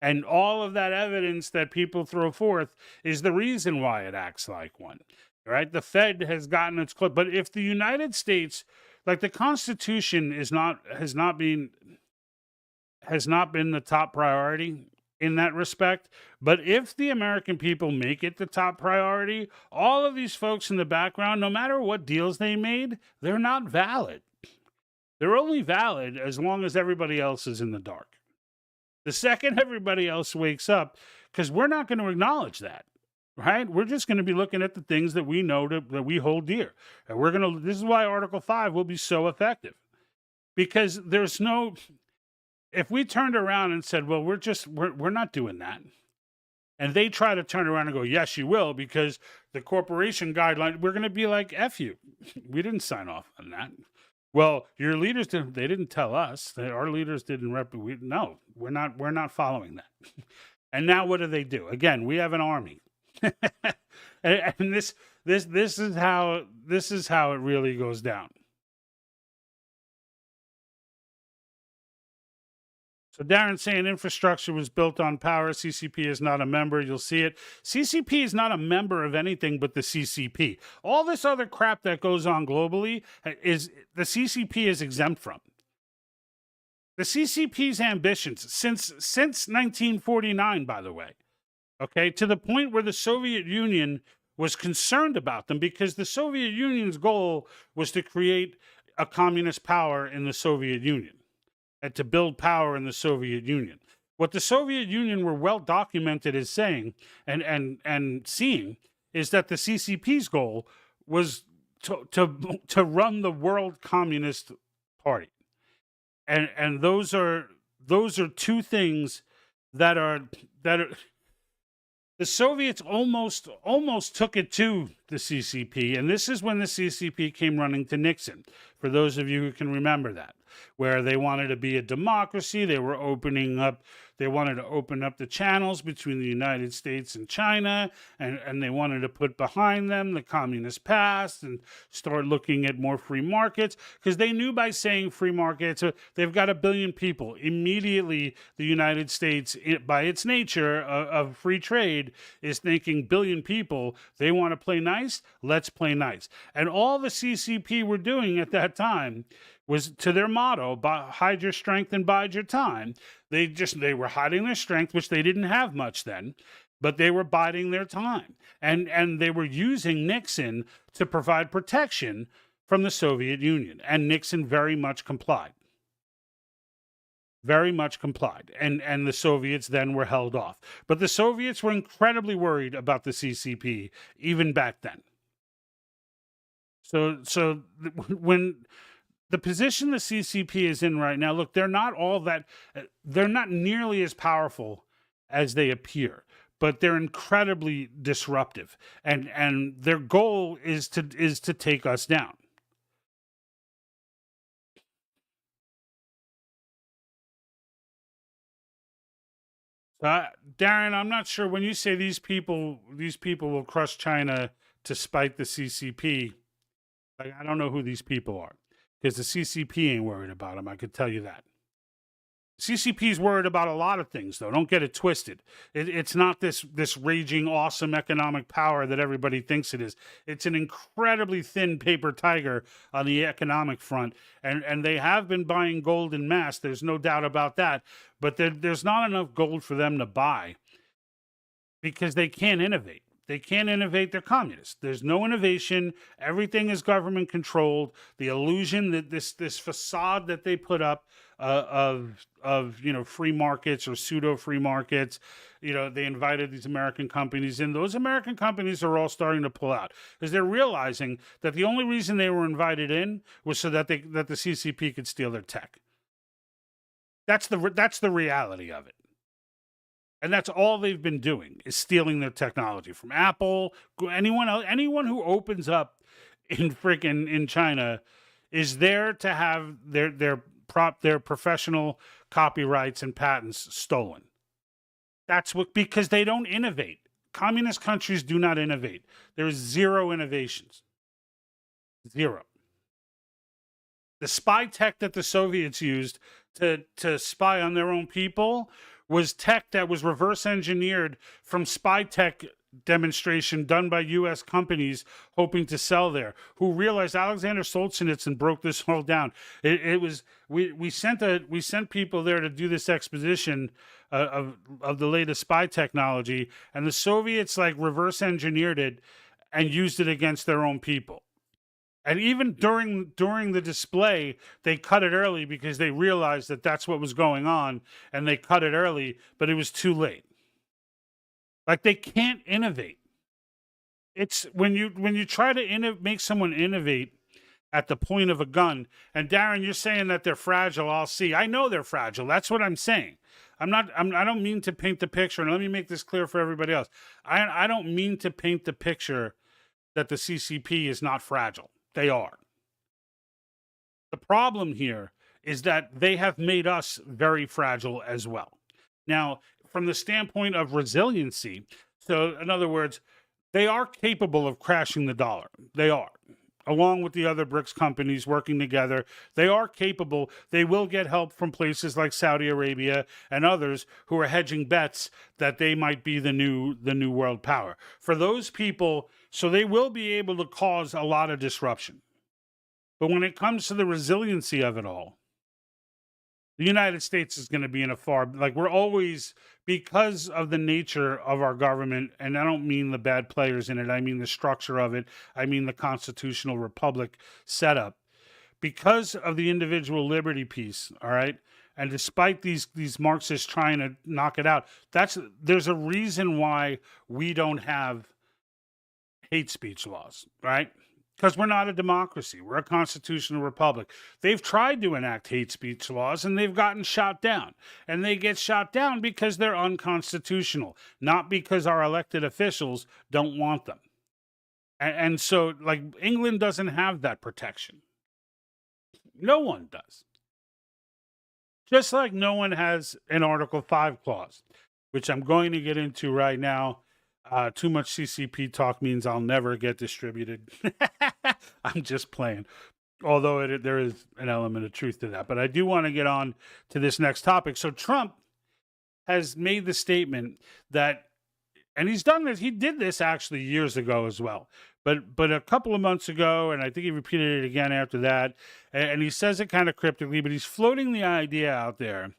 And all of that evidence that people throw forth is the reason why it acts like one, right? The Fed has gotten its clip. But if the United States, like, the Constitution has not been the top priority in that respect. But if the American people make it the top priority, all of these folks in the background, no matter what deals they made, they're not valid. They're only valid as long as everybody else is in the dark. The second everybody else wakes up, because we're not going to acknowledge that, right? We're just going to be looking at the things that we know that we hold dear. And this is why Article 5 will be so effective. Because if we turned around and said, well, we're not doing that, and they try to turn around and go, yes, you will, because the corporation guideline, we're going to be like, F you. We didn't sign off on that. Well, your leaders didn't. They didn't tell us. Our leaders didn't no, we're not following that. And now what do? Again, we have an army, and this is how it really goes down. So Darren's saying infrastructure was built on power. CCP is not a member. You'll see it. CCP is not a member of anything but the CCP. All this other crap that goes on globally is the CCP is exempt from. The CCP's ambitions since 1949, by the way, okay, to the point where the Soviet Union was concerned about them, because the Soviet Union's goal was to create a communist power in the Soviet Union, and to build power in the Soviet Union. What the Soviet Union were well documented as saying and seeing is that the CCP's goal was to run the World Communist Party, and those are two things that are. The Soviets almost took it to the CCP, and this is when the CCP came running to Nixon, for those of you who can remember that, where they wanted to be a democracy. They wanted to open up the channels between the United States and China, and they wanted to put behind them the communist past and start looking at more free markets, because they knew by saying free markets, they've got 1 billion people. Immediately, the United States, by its nature of free trade, is thinking 1 billion people, they want to play nice, let's play nice. And all the CCP were doing at that time was, to their motto, hide your strength and bide your time. They were hiding their strength, which they didn't have much then, but they were biding their time. And they were using Nixon to provide protection from the Soviet Union. And Nixon very much complied. Very much complied. And the Soviets then were held off. But the Soviets were incredibly worried about the CCP even back then. So when the position the CCP is in right now, look, they're not nearly as powerful as they appear, but they're incredibly disruptive, and their goal is to take us down. Darren, I'm not sure when you say these people will crush China to spite the CCP. Like, I don't know who these people are, because the CCP ain't worried about them. I could tell you that. CCP is worried about a lot of things, though. Don't get it twisted. It's not this raging, awesome economic power that everybody thinks it is. It's an incredibly thin paper tiger on the economic front, and they have been buying gold en masse. There's no doubt about that. But there's not enough gold for them to buy because they can't innovate. They can't innovate. They're communists. There's no innovation. Everything is government controlled. The illusion that this facade that they put up of free markets or pseudo free markets, they invited these American companies in. Those American companies are all starting to pull out because they're realizing that the only reason they were invited in was so that the CCP could steal their tech. That's the reality of it. And that's all they've been doing is stealing their technology from Apple. Anyone else, anyone who opens up in China is there to have their professional copyrights and patents stolen. That's because they don't innovate. Communist countries do not innovate. There is zero innovations. Zero. The spy tech that the Soviets used to spy on their own people was tech that was reverse engineered from spy tech demonstration done by U.S. companies hoping to sell there, who realized Alexander Solzhenitsyn broke this all down. We sent people there to do this exposition of the latest spy technology, and the Soviets reverse engineered it and used it against their own people. And even during the display, they cut it early because they realized that that's what was going on, and they cut it early, but it was too late. They can't innovate. It's when you try to make someone innovate at the point of a gun. And Darren, you're saying that they're fragile. I'll see. I know they're fragile. That's what I'm saying. I don't mean to paint the picture. And let me make this clear for everybody else. I don't mean to paint the picture that the CCP is not fragile. They are. The problem here is that they have made us very fragile as well. Now, from the standpoint of resiliency, so in other words, they are capable of crashing the dollar. They are. Along with the other BRICS companies working together, they are capable. They will get help from places like Saudi Arabia and others who are hedging bets that they might be the new world power. For those people, so they will be able to cause a lot of disruption. But when it comes to the resiliency of it all, the United States is going to be in a we're always, because of the nature of our government, and I don't mean the bad players in it, I mean the structure of it, I mean the constitutional republic setup, because of the individual liberty piece, all right? And despite these Marxists trying to knock it out, there's a reason why we don't have hate speech laws, right? Because we're not a democracy. We're a constitutional republic. They've tried to enact hate speech laws, and they've gotten shot down. And they get shot down because they're unconstitutional, not because our elected officials don't want them. And so, England doesn't have that protection. No one does. Just like no one has an Article 5 clause, which I'm going to get into right now. Too much CCP talk means I'll never get distributed. I'm just playing. Although there is an element of truth to that. But I do want to get on to this next topic. So Trump has made the statement that, and he's done this, he did this actually years ago as well. But a couple of months ago, and I think he repeated it again after that, and he says it kind of cryptically, but he's floating the idea out there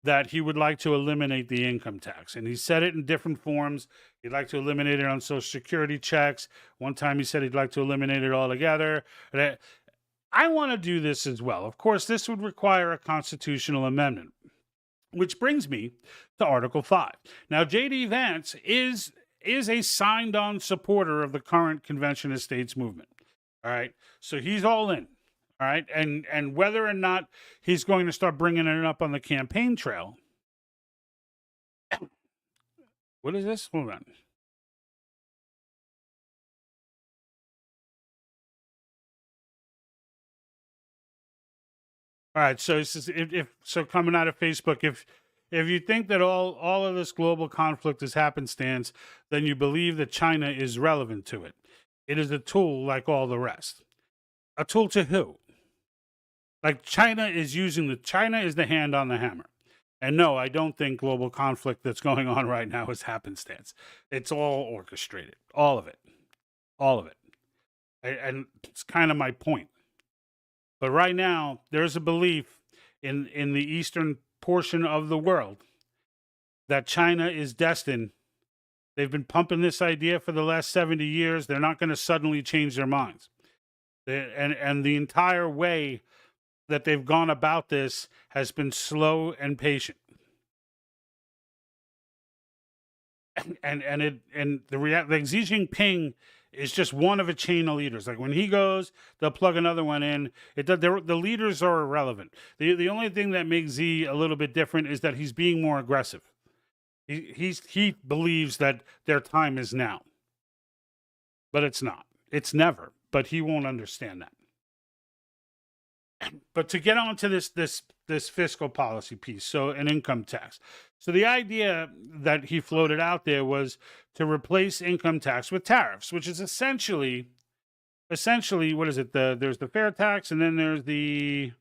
that he would like to eliminate the income tax. And he said it in different forms. He'd like to eliminate it on Social Security checks. One time he said he'd like to eliminate it altogether. I want to do this as well. Of course, this would require a constitutional amendment, which brings me to Article 5. Now, J.D. Vance is a signed-on supporter of the current Convention of States movement. All right? So he's all in. All right? And whether or not he's going to start bringing it up on the campaign trail. What is this? Hold on. All right, so this is, if coming out of Facebook, if you think that all of this global conflict is happenstance, then you believe that China is relevant to it. It is a tool like all the rest. A tool to who? Like China is the hand on the hammer. And no, I don't think global conflict that's going on right now is happenstance. It's all orchestrated, all of it, and it's kind of my point. But right now, there's a belief in the eastern portion of the world that China is destined. They've been pumping this idea for the last 70 years. They're not going to suddenly change their minds. And the entire way that they've gone about this has been slow and patient. And like Xi Jinping is just one of a chain of leaders. Like when he goes, they'll plug another one in. The leaders are irrelevant. The only thing that makes Xi a little bit different is that he's being more aggressive. He believes that their time is now, but it's not. It's never. But he won't understand that. But to get on to this fiscal policy piece, so an income tax. So the idea that he floated out there was to replace income tax with tariffs, which is essentially what is it? There's the fair tax, and then there's the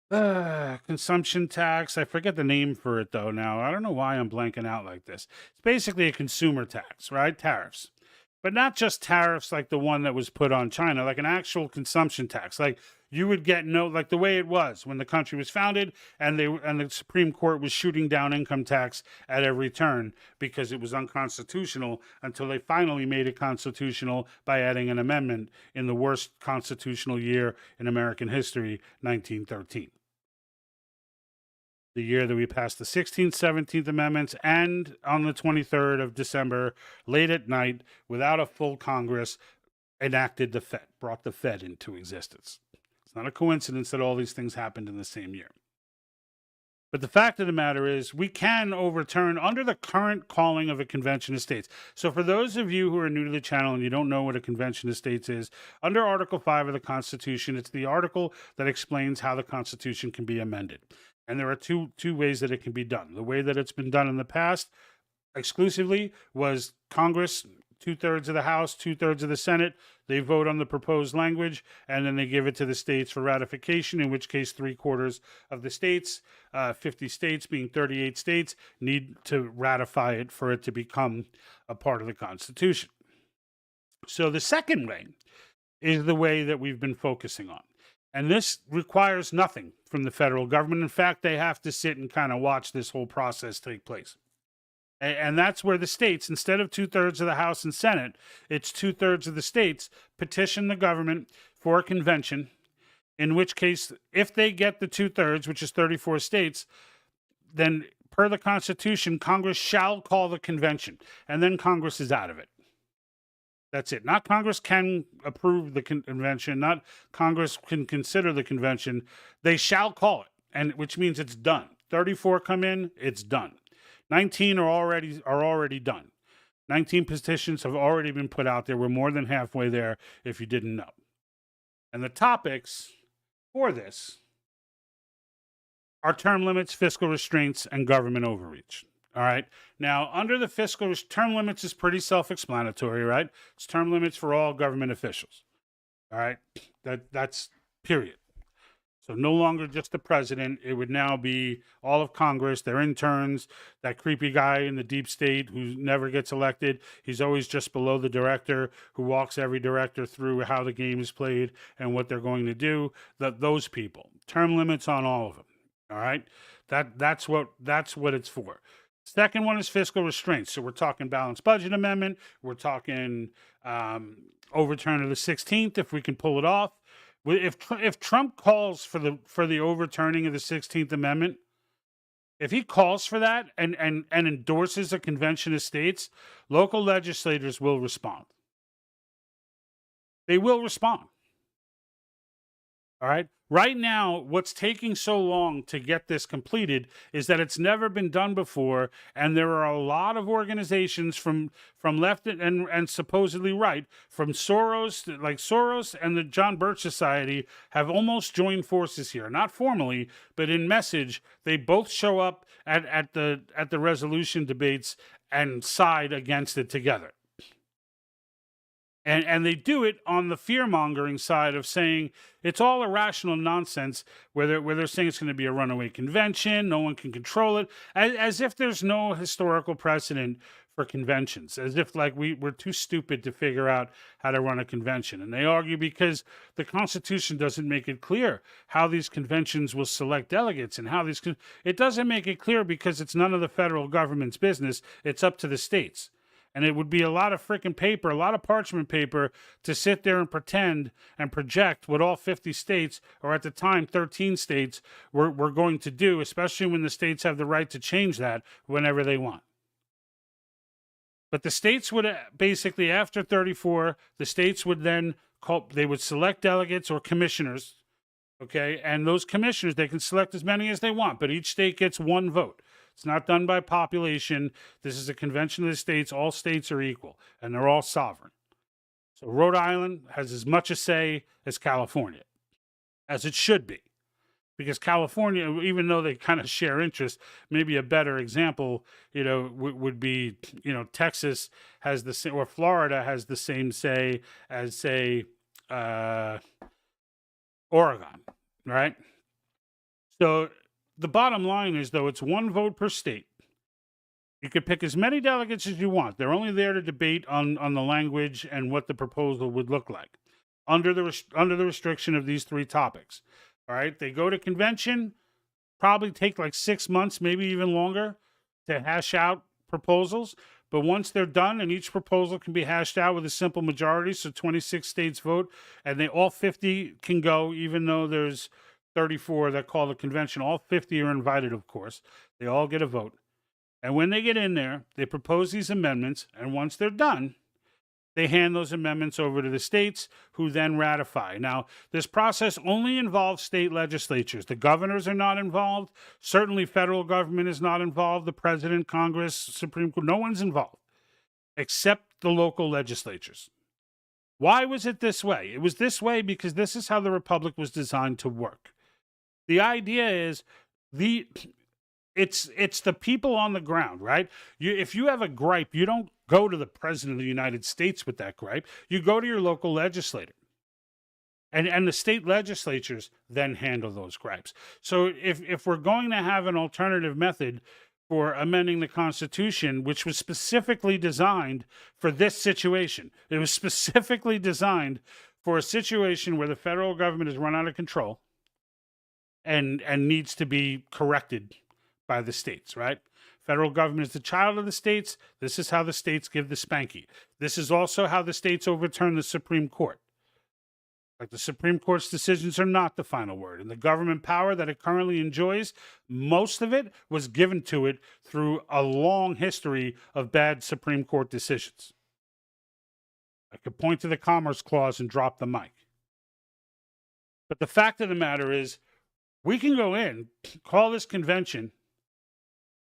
consumption tax. I forget the name for it though now. I don't know why I'm blanking out like this. It's basically a consumer tax, right? Tariffs. But not just tariffs like the one that was put on China, like an actual consumption tax. Like you would get like the way it was when the country was founded, and the Supreme Court was shooting down income tax at every turn because it was unconstitutional until they finally made it constitutional by adding an amendment in the worst constitutional year in American history, 1913. The year that we passed the 16th, 17th Amendments, and on the 23rd of December, late at night, without a full Congress, enacted the Fed, brought the Fed into existence. It's not a coincidence that all these things happened in the same year. But the fact of the matter is, we can overturn under the current calling of a convention of states. So for those of you who are new to the channel and you don't know what a convention of states is, under Article 5 of the Constitution, it's the article that explains how the Constitution can be amended. And there are two ways that it can be done. The way that it's been done in the past exclusively was Congress, 2/3 of the House, 2/3 of the Senate. They vote on the proposed language, and then they give it to the states for ratification, in which case 3/4 of the states, 50 states being 38 states, need to ratify it for it to become a part of the Constitution. So the second way is the way that we've been focusing on. And this requires nothing from the federal government. In fact, they have to sit and kind of watch this whole process take place. And that's where the states, instead of 2/3 of the House and Senate, it's 2/3 of the states petition the government for a convention, in which case, if they get the 2/3, which is 34 states, then per the Constitution, Congress shall call the convention. And then Congress is out of it. That's it. Not Congress can approve the convention. Not Congress can consider the convention. They shall call it, and which means it's done. 34 come in, it's done. 19 are already done. 19 petitions have already been put out there. We're more than halfway there, if you didn't know. And the topics for this are term limits, fiscal restraints, and government overreach. All right. Now, under the fiscal term limits is pretty self-explanatory, right? It's term limits for all government officials. All right. That's period. So no longer just the president. It would now be all of Congress, their interns, that creepy guy in the deep state who never gets elected. He's always just below the director, who walks every director through how the game is played and what they're going to do. Those people. Term limits on all of them. All right, that's what it's for. Second one is fiscal restraints. So we're talking balanced budget amendment. We're talking overturn of the 16th if we can pull it off. If Trump calls for the overturning of the 16th Amendment, if he calls for that and endorses a convention of states, local legislators will respond. They will respond. All right. Right now, what's taking so long to get this completed is that it's never been done before, and there are a lot of organizations from left and supposedly right, from Soros, like Soros and the John Birch Society, have almost joined forces here. Not formally, but in message, they both show up at the resolution debates and side against it together. And they do it on the fear-mongering side of saying it's all irrational nonsense, where they're saying it's going to be a runaway convention, no one can control it, as if there's no historical precedent for conventions, as if like we're too stupid to figure out how to run a convention. And they argue because the Constitution doesn't make it clear how these conventions will select delegates and how it doesn't make it clear because it's none of the federal government's business. It's up to the states. And it would be a lot of freaking paper, a lot of parchment paper to sit there and pretend and project what all 50 states, or at the time 13 states, were going to do, especially when the states have the right to change that whenever they want. But the states would basically, after 34, the states would then they would select delegates or commissioners, okay? And those commissioners, they can select as many as they want, but each state gets one vote. It's not done by population. This is a convention of the states. All states are equal, and they're all sovereign. So Rhode Island has as much a say as California, as it should be. Because California, even though they kind of share interests, maybe a better example, would be, Texas has the same, or Florida has the same say as, say, Oregon, right? So the bottom line is, though, it's one vote per state. You could pick as many delegates as you want. They're only there to debate on the language and what the proposal would look like under the restriction of these three topics. All right, they go to convention, probably take like 6 months, maybe even longer, to hash out proposals. But once they're done, and each proposal can be hashed out with a simple majority, so 26 states vote, and all 50 can go, even though there's 34 that call the convention. All 50 are invited, of course. They all get a vote. And when they get in there, they propose these amendments, and once they're done, they hand those amendments over to the states, who then ratify. Now, this process only involves state legislatures. The governors are not involved. Certainly, federal government is not involved. The president, Congress, Supreme Court, no one's involved, except the local legislatures. Why was it this way? It was this way because this is how the republic was designed to work. The idea is it's the people on the ground, right? If you have a gripe, you don't go to the president of the United States with that gripe. You go to your local legislator. And the state legislatures then handle those gripes. So if we're going to have an alternative method for amending the Constitution, which was specifically designed for this situation, it was specifically designed for a situation where the federal government has run out of control and needs to be corrected by the states, right? Federal government is the child of the states. This is how the states give the spanky. This is also how the states overturn the Supreme Court. Like, the Supreme Court's decisions are not the final word. And the government power that it currently enjoys, most of it was given to it through a long history of bad Supreme Court decisions. I could point to the Commerce Clause and drop the mic. But the fact of the matter is, we can go in, call this convention,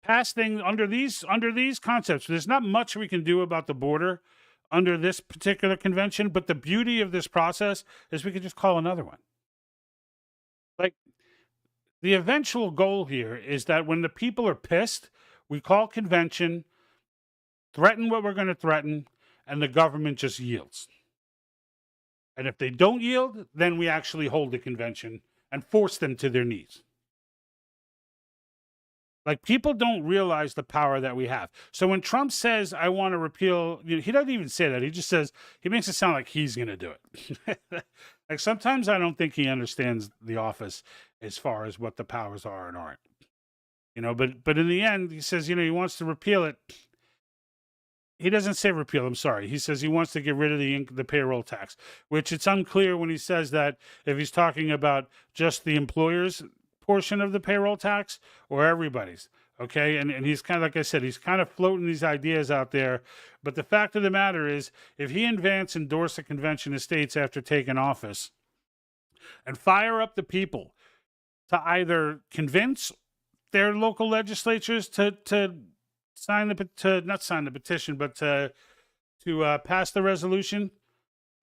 pass things under these concepts. There's not much we can do about the border under this particular convention, but the beauty of this process is we could just call another one. Like, the eventual goal here is that when the people are pissed, we call convention, threaten what we're going to threaten, and the government just yields. And if they don't yield, then we actually hold the convention and force them to their knees. Like, people don't realize the power that we have. So when Trump says, I want to repeal, he doesn't even say that. He just says, he makes it sound like he's going to do it. Like sometimes I don't think he understands the office as far as what the powers are and aren't. But in the end, he says, he wants to repeal it. He doesn't say repeal. I'm sorry. He says he wants to get rid of the payroll tax, which it's unclear when he says that if he's talking about just the employer's portion of the payroll tax or everybody's. Okay. And he's kind of, like I said, he's kind of floating these ideas out there. But the fact of the matter is, if he endorse a convention of states after taking office and fire up the people to either convince their local legislatures to not sign the petition, but to pass the resolution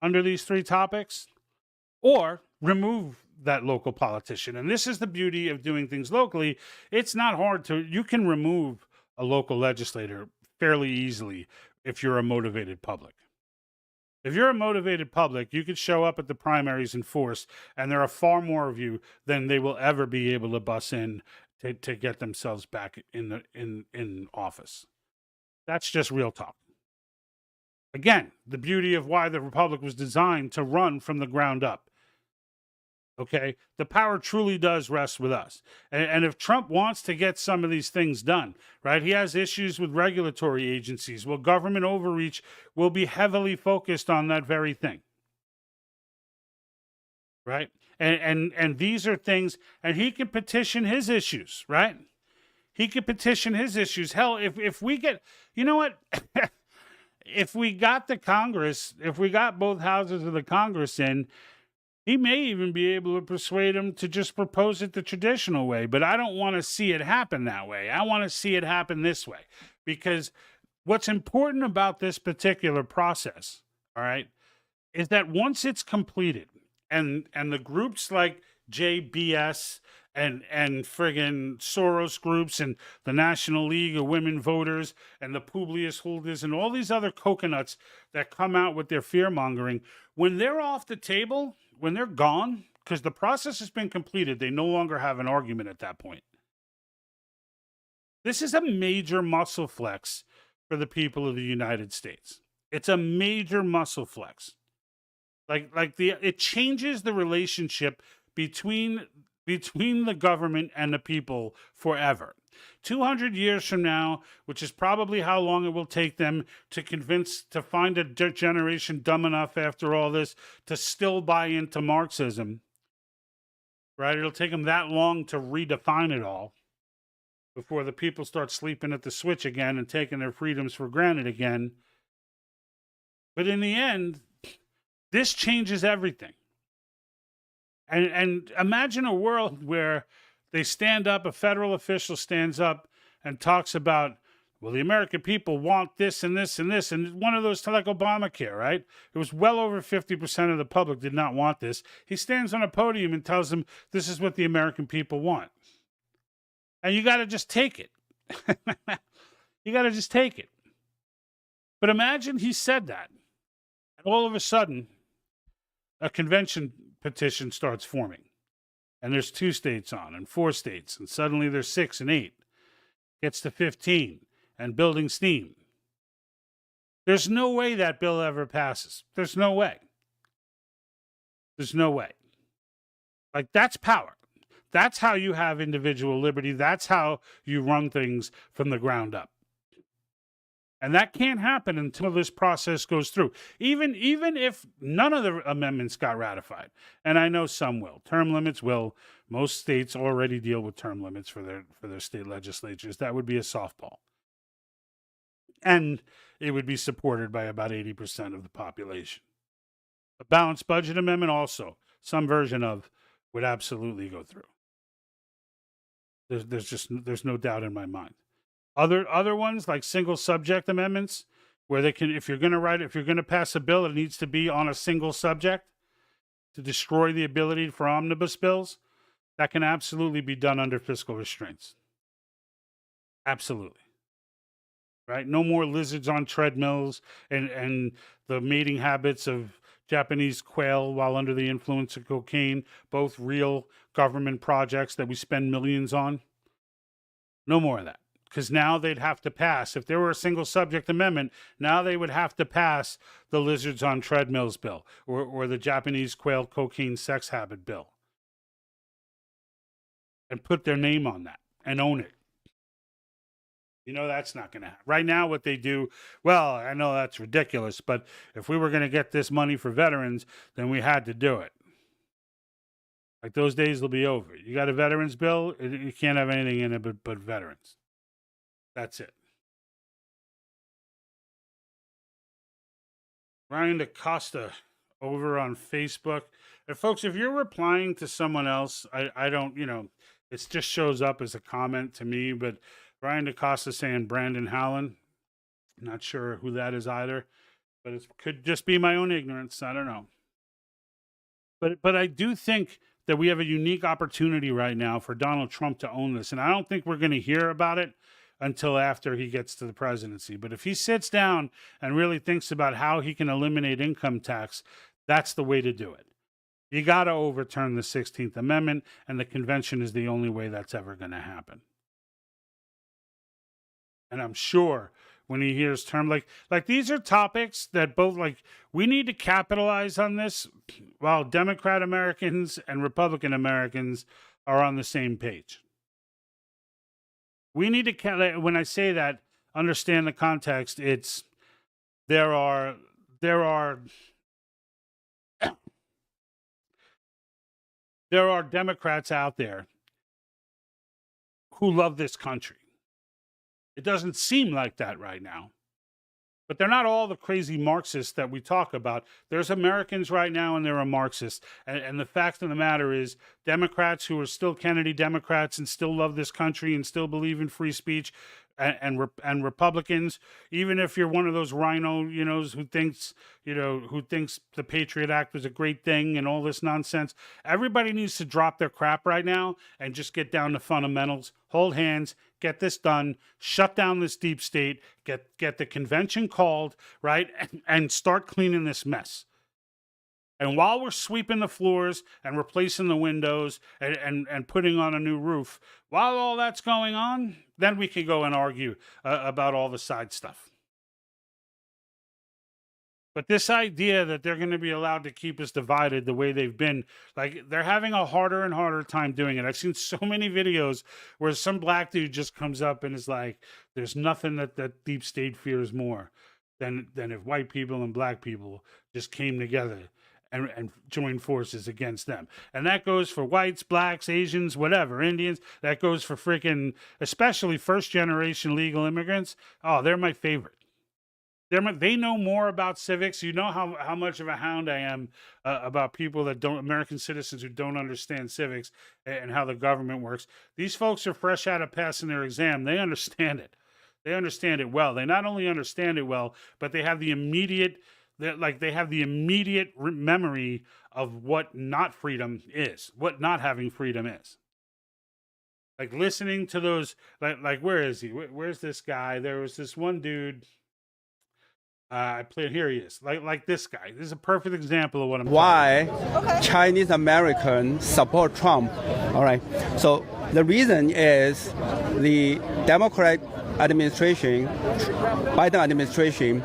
under these three topics, or remove that local politician. And this is the beauty of doing things locally. It's not hard you can remove a local legislator fairly easily if you're a motivated public. If you're a motivated public, you could show up at the primaries in force, and there are far more of you than they will ever be able to bus in to get themselves back in office. That's just real talk. Again, the beauty of why the Republic was designed to run from the ground up. Okay, the power truly does rest with us. And if Trump wants to get some of these things done, right, he has issues with regulatory agencies. Well, government overreach will be heavily focused on that very thing. Right? And these are things, and he can petition his issues, right? He could petition his issues. Hell, if we get, you know what? If we got the Congress, if we got both houses of the Congress in, he may even be able to persuade him to just propose it the traditional way. But I don't want to see it happen that way. I want to see it happen this way. Because what's important about this particular process, all right, is that once it's completed, and the groups like JBS and friggin' Soros groups and the National League of Women Voters and the Publius Holders and all these other coconuts that come out with their fear-mongering, when they're off the table, when they're gone, because the process has been completed, they no longer have an argument at that point. This is a major muscle flex for the people of the United States. It's a major muscle flex. It changes the relationship between the government and the people forever. 200 years from now, which is probably how long it will take them to find a generation dumb enough after all this to still buy into Marxism, right? It'll take them that long to redefine it all before the people start sleeping at the switch again and taking their freedoms for granted again. But in the end, this changes everything. And imagine a world where they stand up, a federal official stands up and talks about, well, the American people want this and this and this. And one of those, like Obamacare, right? It was well over 50% of the public did not want this. He stands on a podium and tells them, this is what the American people want. And you got to just take it. You got to just take it. But imagine he said that. And all of a sudden, a convention petition starts forming. And there's 2 states on and 4 states. And suddenly there's 6 and 8. Gets to 15 and building steam. There's no way that bill ever passes. There's no way. There's no way. Like, that's power. That's how you have individual liberty. That's how you run things from the ground up. And that can't happen until this process goes through. Even if none of the amendments got ratified, and I know some will. Term limits will. Most states already deal with term limits for their state legislatures. That would be a softball. And it would be supported by about 80% of the population. A balanced budget amendment also, some version of, would absolutely go through. There's no doubt in my mind. Other ones like single subject amendments, where they can, if you're going to pass a bill, it needs to be on a single subject to destroy the ability for omnibus bills. That can absolutely be done under fiscal restraints. Absolutely. Right? No more lizards on treadmills and the mating habits of Japanese quail while under the influence of cocaine, both real government projects that we spend millions on. No more of that. because now they'd have to pass. If there were a single subject amendment, now they would have to pass the lizards on treadmills bill or the Japanese quail cocaine sex habit bill and put their name on that and own it. You know, that's not going to happen. Right now, what they do, well, I know that's ridiculous, but if we were going to get this money for veterans, then we had to do it. Like, those days will be over. You got a veterans bill, you can't have anything in it but veterans. That's it. Ryan DaCosta over on Facebook. And folks, if you're replying to someone else, I don't, you know, it just shows up as a comment to me, but Ryan DaCosta saying Brandon Howland. Not sure who that is either, but it could just be my own ignorance. I don't know. But I do think that we have a unique opportunity right now for Donald Trump to own this. And I don't think we're going to hear about it until after he gets to the presidency. But if he sits down and really thinks about how he can eliminate income tax, that's the way to do it. You got to overturn the 16th Amendment, and the convention is the only way that's ever going to happen. And I'm sure when he hears term like these are topics that both, like, we need to capitalize on this while Democrat Americans and Republican Americans are on the same page. We need to, when I say that, understand the context. It's there are Democrats out there who love this country. It doesn't seem like that right now. But they're not all the crazy Marxists that we talk about. There's Americans right now, and there are Marxists. And the fact of the matter is, Democrats who are still Kennedy Democrats and still love this country and still believe in free speech, and Republicans, even if you're one of those rhino, who thinks the Patriot Act was a great thing and all this nonsense, everybody needs to drop their crap right now and just get down to fundamentals, hold hands, get this done, shut down this deep state, get the convention called, right, and start cleaning this mess. And while we're sweeping the floors and replacing the windows and putting on a new roof, while all that's going on, then we can go and argue about all the side stuff. But this idea that they're going to be allowed to keep us divided the way they've been, like, they're having a harder and harder time doing it. I've seen so many videos where some black dude just comes up and is like, there's nothing that deep state fears more than if white people and black people just came together and join forces against them. And that goes for whites, blacks, Asians, whatever, Indians. That goes for freaking, especially first-generation legal immigrants. Oh, they're my favorite. They know more about civics. You know how much of a hound I am about people that don't, American citizens who don't understand civics and how the government works. These folks are fresh out of passing their exam. They understand it. They understand it well. They not only understand it well, but they have the immediate memory of what not freedom is, what not having freedom is. Like listening to those, like where is he? Where's this guy? There was this one dude. Here he is. Like this guy. This is a perfect example of what I'm why talking about. Okay. Chinese Americans support Trump. All right. So the reason is the Democrat administration, Biden administration,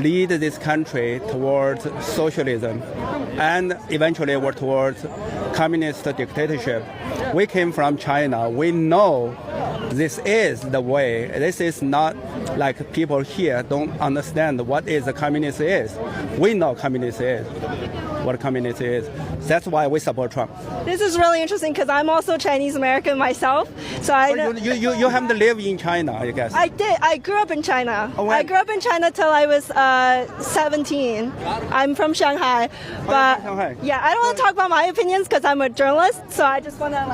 lead this country towards socialism and eventually towards communist dictatorship. We came from China. We know this is the way. This is not like people here don't understand what is a communist is. We know communist is, what communist is. That's why we support Trump. This is really interesting because I'm also Chinese American myself. So you haven't lived in China, I guess. I did. I grew up in China. Oh, I grew up in China till I was 17. I'm from Shanghai. But Shanghai. Yeah, I don't want to talk about my opinions because I'm a journalist. So I just want to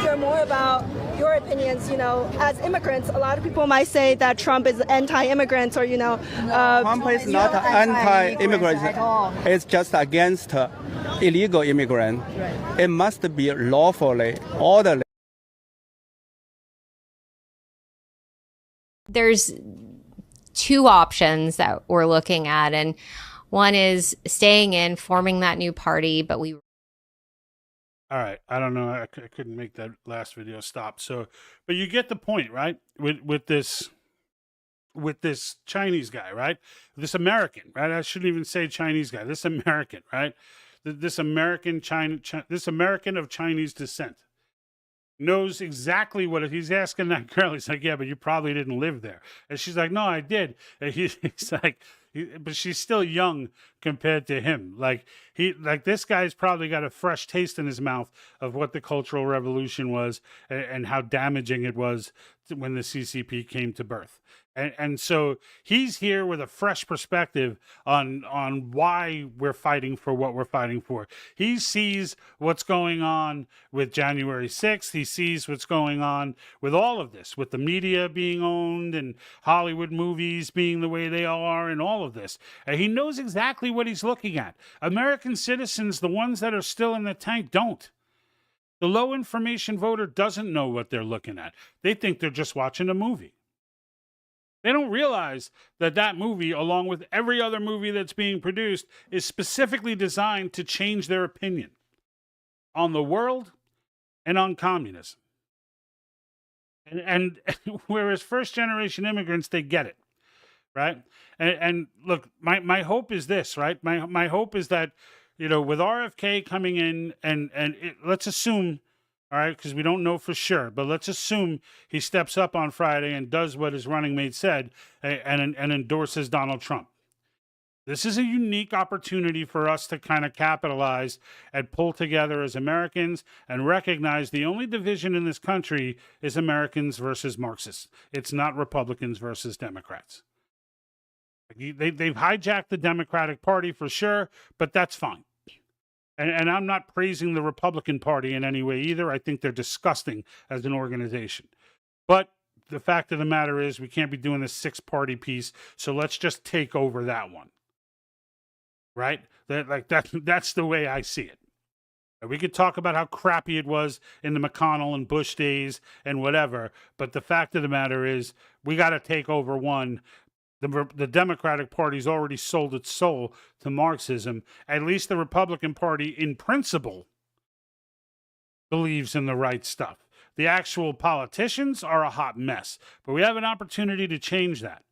hear more about your opinions. As immigrants, a lot of people might say that Trump is anti-immigrants or Trump is not anti-immigrants at all. It's just against illegal immigrants. Right. It must be lawfully, orderly. There's two options that we're looking at, and one is staying in, forming that new party, but we All right. I don't know. I couldn't make that last video stop. So, but you get the point, right? With this Chinese guy, right? This American, right? I shouldn't even say Chinese guy. This American, right? This American this American of Chinese descent knows exactly what he's asking that girl. He's like, yeah, but you probably didn't live there. And she's like, no, I did. And he's like, but she's still young compared to him. Like this guy's probably got a fresh taste in his mouth of what the Cultural Revolution was and how damaging it was when the CCP came to birth. And so he's here with a fresh perspective on why we're fighting for what we're fighting for. He sees what's going on with January 6th. He sees what's going on with all of this, with the media being owned and Hollywood movies being the way they are and all of this. And he knows exactly what he's looking at. American citizens, the ones that are still in the tank, don't. The low information voter doesn't know what they're looking at. They think they're just watching a movie. They don't realize that that movie, along with every other movie that's being produced, is specifically designed to change their opinion on the world and on communism. And whereas first-generation immigrants, they get it, right? And look, my hope is this, right? My hope is that, you know, with RFK coming in, let's assume, all right, because we don't know for sure, but let's assume he steps up on Friday and does what his running mate said and endorses Donald Trump. This is a unique opportunity for us to kind of capitalize and pull together as Americans and recognize the only division in this country is Americans versus Marxists. It's not Republicans versus Democrats. They've hijacked the Democratic Party for sure, but that's fine. And I'm not praising the Republican Party in any way either. I think they're disgusting as an organization. But the fact of the matter is we can't be doing this 6-party piece, so let's just take over that one. Right? That's the way I see it. We could talk about how crappy it was in the McConnell and Bush days and whatever, but the fact of the matter is we got to take over one. The Democratic Party's already sold its soul to Marxism. At least the Republican Party, in principle, believes in the right stuff. The actual politicians are a hot mess, but we have an opportunity to change that.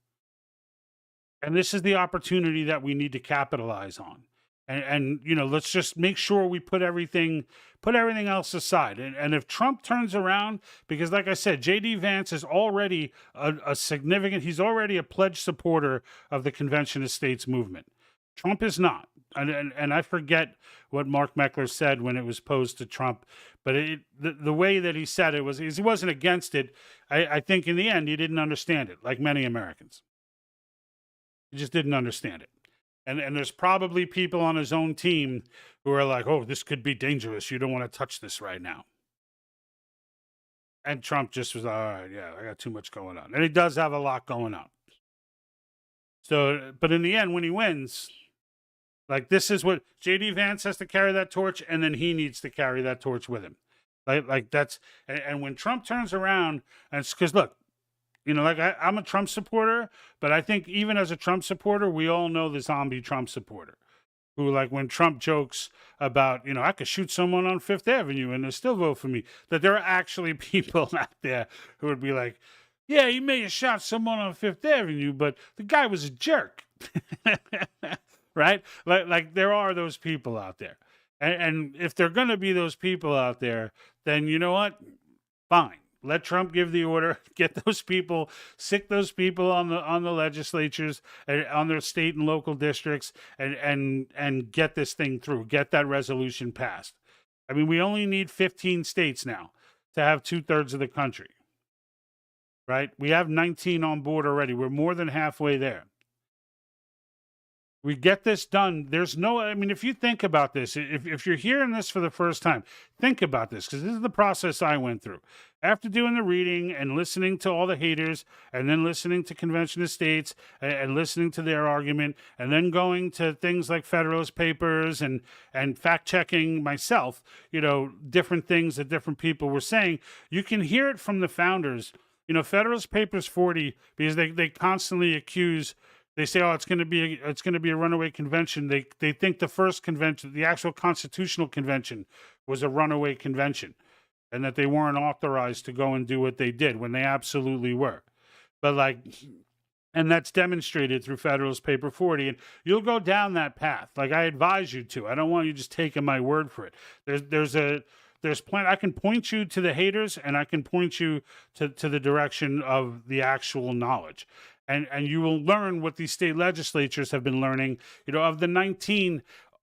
And this is the opportunity that we need to capitalize on. And you know, let's just make sure we put everything else aside. And if Trump turns around, because like I said, J.D. Vance is already he's already a pledged supporter of the Convention of States movement. Trump is not. And I forget what Mark Meckler said when it was posed to Trump, but the way that he said it was he wasn't against it. I think in the end, he didn't understand it, like many Americans. He just didn't understand it. And there's probably people on his own team who are like, oh, this could be dangerous. You don't want to touch this right now. And Trump just was, all right, yeah, I got too much going on. And he does have a lot going on. So, but in the end, when he wins, like this is what J.D. Vance has to carry that torch, and then he needs to carry that torch with him. Like that's, and when Trump turns around, and it's because look, you know, like I'm a Trump supporter, but I think even as a Trump supporter, we all know the zombie Trump supporter who, like, when Trump jokes about, you know, I could shoot someone on Fifth Avenue and they'll still vote for me, that there are actually people out there who would be like, yeah, he may have shot someone on Fifth Avenue, but the guy was a jerk. Right? Like there are those people out there. And if they're going to be those people out there, then you know what? Fine. Let Trump give the order, get those people, sick those people on the legislatures, on their state and local districts, and get this thing through, get that resolution passed. I mean, we only need 15 states now to have 2/3 of the country, right? We have 19 on board already. We're more than halfway there. We get this done. There's no, I mean, if you think about this, if you're hearing this for the first time, think about this, because this is the process I went through. After doing the reading and listening to all the haters, and then listening to Convention of States and listening to their argument, and then going to things like Federalist Papers and fact-checking myself, you know, different things that different people were saying, you can hear it from the founders. You know, Federalist Papers 40, because they constantly accuse They say, oh, it's going to be a runaway convention. They think the first convention, the actual constitutional convention, was a runaway convention, and that they weren't authorized to go and do what they did when they absolutely were. But like, and that's demonstrated through Federalist Paper 40, and you'll go down that path. Like I advise you to. I don't want you just taking my word for it. There's plenty. I can point you to the haters, and I can point you to the direction of the actual knowledge. And you will learn what these state legislatures have been learning. You know, of the 19,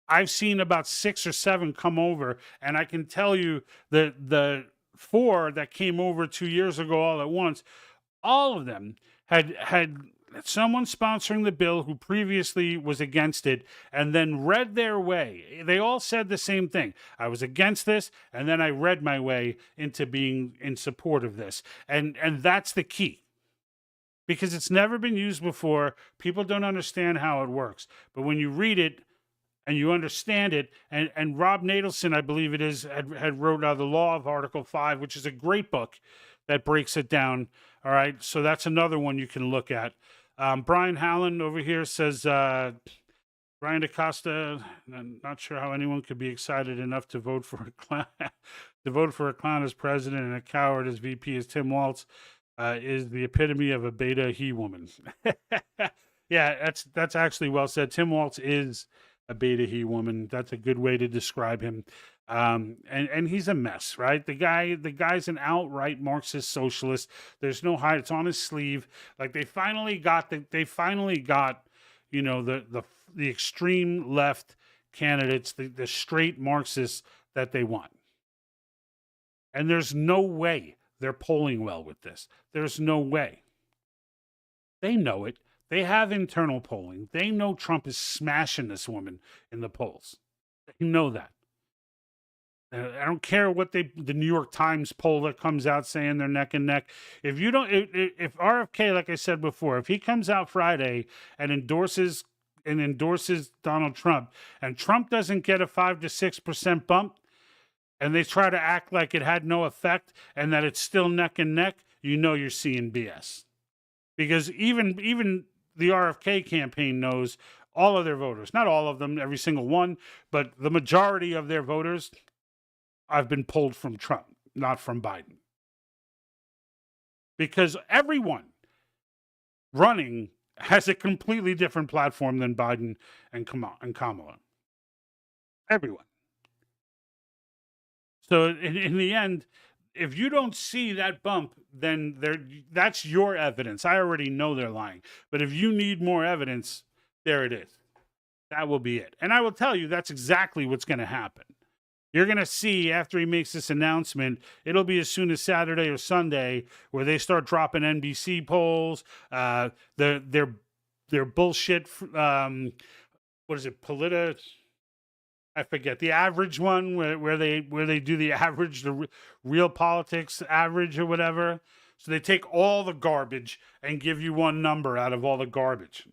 I've seen about 6 or 7 come over, and I can tell you that the 4 that came over 2 years ago all at once, all of them had someone sponsoring the bill who previously was against it and then read their way. They all said the same thing. I was against this, and then I read my way into being in support of this. And that's the key. Because it's never been used before. People don't understand how it works. But when you read it and you understand it, and Rob Nadelson, I believe it is, had wrote The Law of Article 5, which is a great book that breaks it down. All right, so that's another one you can look at. Brian Howland over here says, Brian DaCosta, I'm not sure how anyone could be excited enough to vote for a clown as president and a coward as VP as Tim Walz. Is the epitome of a beta he-woman. Yeah, that's actually well said. Tim Walz is a beta he-woman. That's a good way to describe him. And he's a mess, right? The guy's an outright Marxist socialist. There's no hide. It's on his sleeve. Like they finally got, you know, the extreme left candidates, the straight Marxists that they want. And there's no way they're polling well with this. There's no way. They know it. They have internal polling. They know Trump is smashing this woman in the polls. They know that. I don't care what the New York Times poll that comes out saying they're neck and neck. If RFK, like I said before, if he comes out Friday and endorses Donald Trump, and Trump doesn't get a 5 to 6% bump, and they try to act like it had no effect and that it's still neck and neck, you know you're seeing BS. Because even the RFK campaign knows all of their voters, not all of them, every single one, but the majority of their voters have been pulled from Trump, not from Biden. Because everyone running has a completely different platform than Biden and Kamala. Everyone. So in the end, if you don't see that bump, then that's your evidence. I already know they're lying. But if you need more evidence, there it is. That will be it. And I will tell you, that's exactly what's going to happen. You're going to see after he makes this announcement, it'll be as soon as Saturday or Sunday where they start dropping NBC polls, their bullshit, what is it, I forget the average one where they do the average, the real politics average or whatever. So they take all the garbage and give you one number out of all the garbage.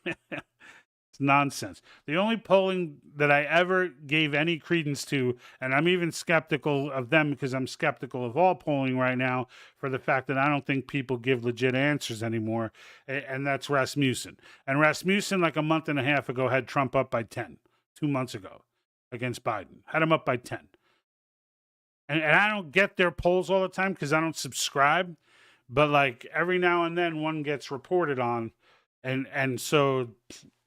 It's nonsense. The only polling that I ever gave any credence to, and I'm even skeptical of them because I'm skeptical of all polling right now for the fact that I don't think people give legit answers anymore, and that's Rasmussen. And Rasmussen, like a month and a half ago, had Trump up by 10, 2 months ago. Against Biden. Had him up by 10. And I don't get their polls all the time because I don't subscribe. But like every now and then one gets reported on. And so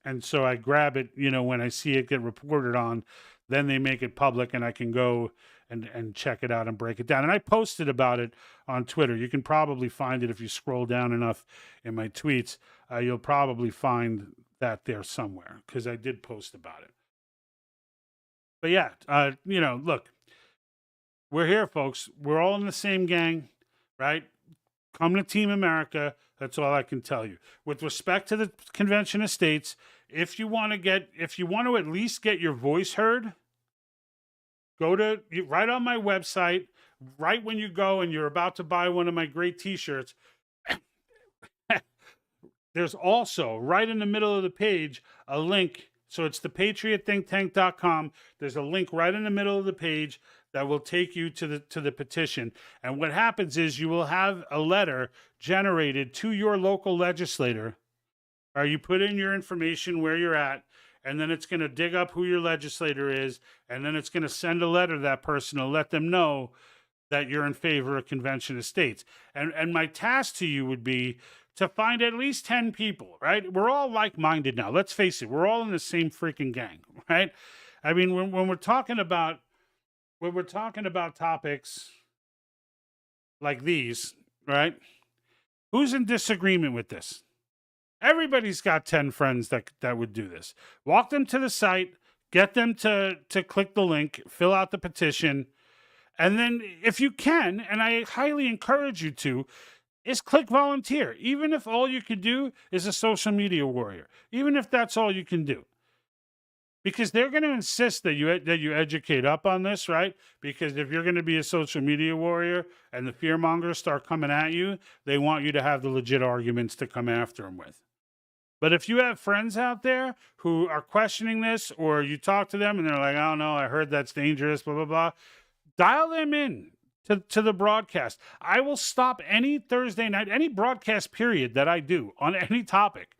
I grab it, you know, when I see it get reported on, then they make it public and I can go and check it out and break it down. And I posted about it on Twitter. You can probably find it if you scroll down enough in my tweets. You'll probably find that there somewhere because I did post about it. But yeah, you know, look, we're here, folks. We're all in the same gang, right? Come to Team America. That's all I can tell you. With respect to the Convention of States, if you want to at least get your voice heard, go to right on my website, right when you go and you're about to buy one of my great T-shirts. There's also right in the middle of the page a link. So it's thepatriotthinktank.com. There's a link right in the middle of the page that will take you to the petition. And what happens is you will have a letter generated to your local legislator Or you put in your information where you're at, and then it's going to dig up who your legislator is, and then it's going to send a letter to that person to let them know that you're in favor of convention of states. And my task to you would be to find at least 10 people, right? We're all like-minded now. Let's face it. We're all in the same freaking gang, right? I mean, when we're talking about topics like these, right? Who's in disagreement with this? Everybody's got 10 friends that would do this. Walk them to the site, get them to click the link, fill out the petition, and then if you can, and I highly encourage you to, is click volunteer. Even if all you could do is a social media warrior. Even if that's all you can do. Because they're going to insist that you educate up on this, right? Because if you're going to be a social media warrior and the fearmongers start coming at you, they want you to have the legit arguments to come after them with. But if you have friends out there who are questioning this, or you talk to them and they're like, oh no, I heard that's dangerous, blah, blah, blah, dial them in to the broadcast. I will stop any Thursday night, any broadcast period that I do on any topic.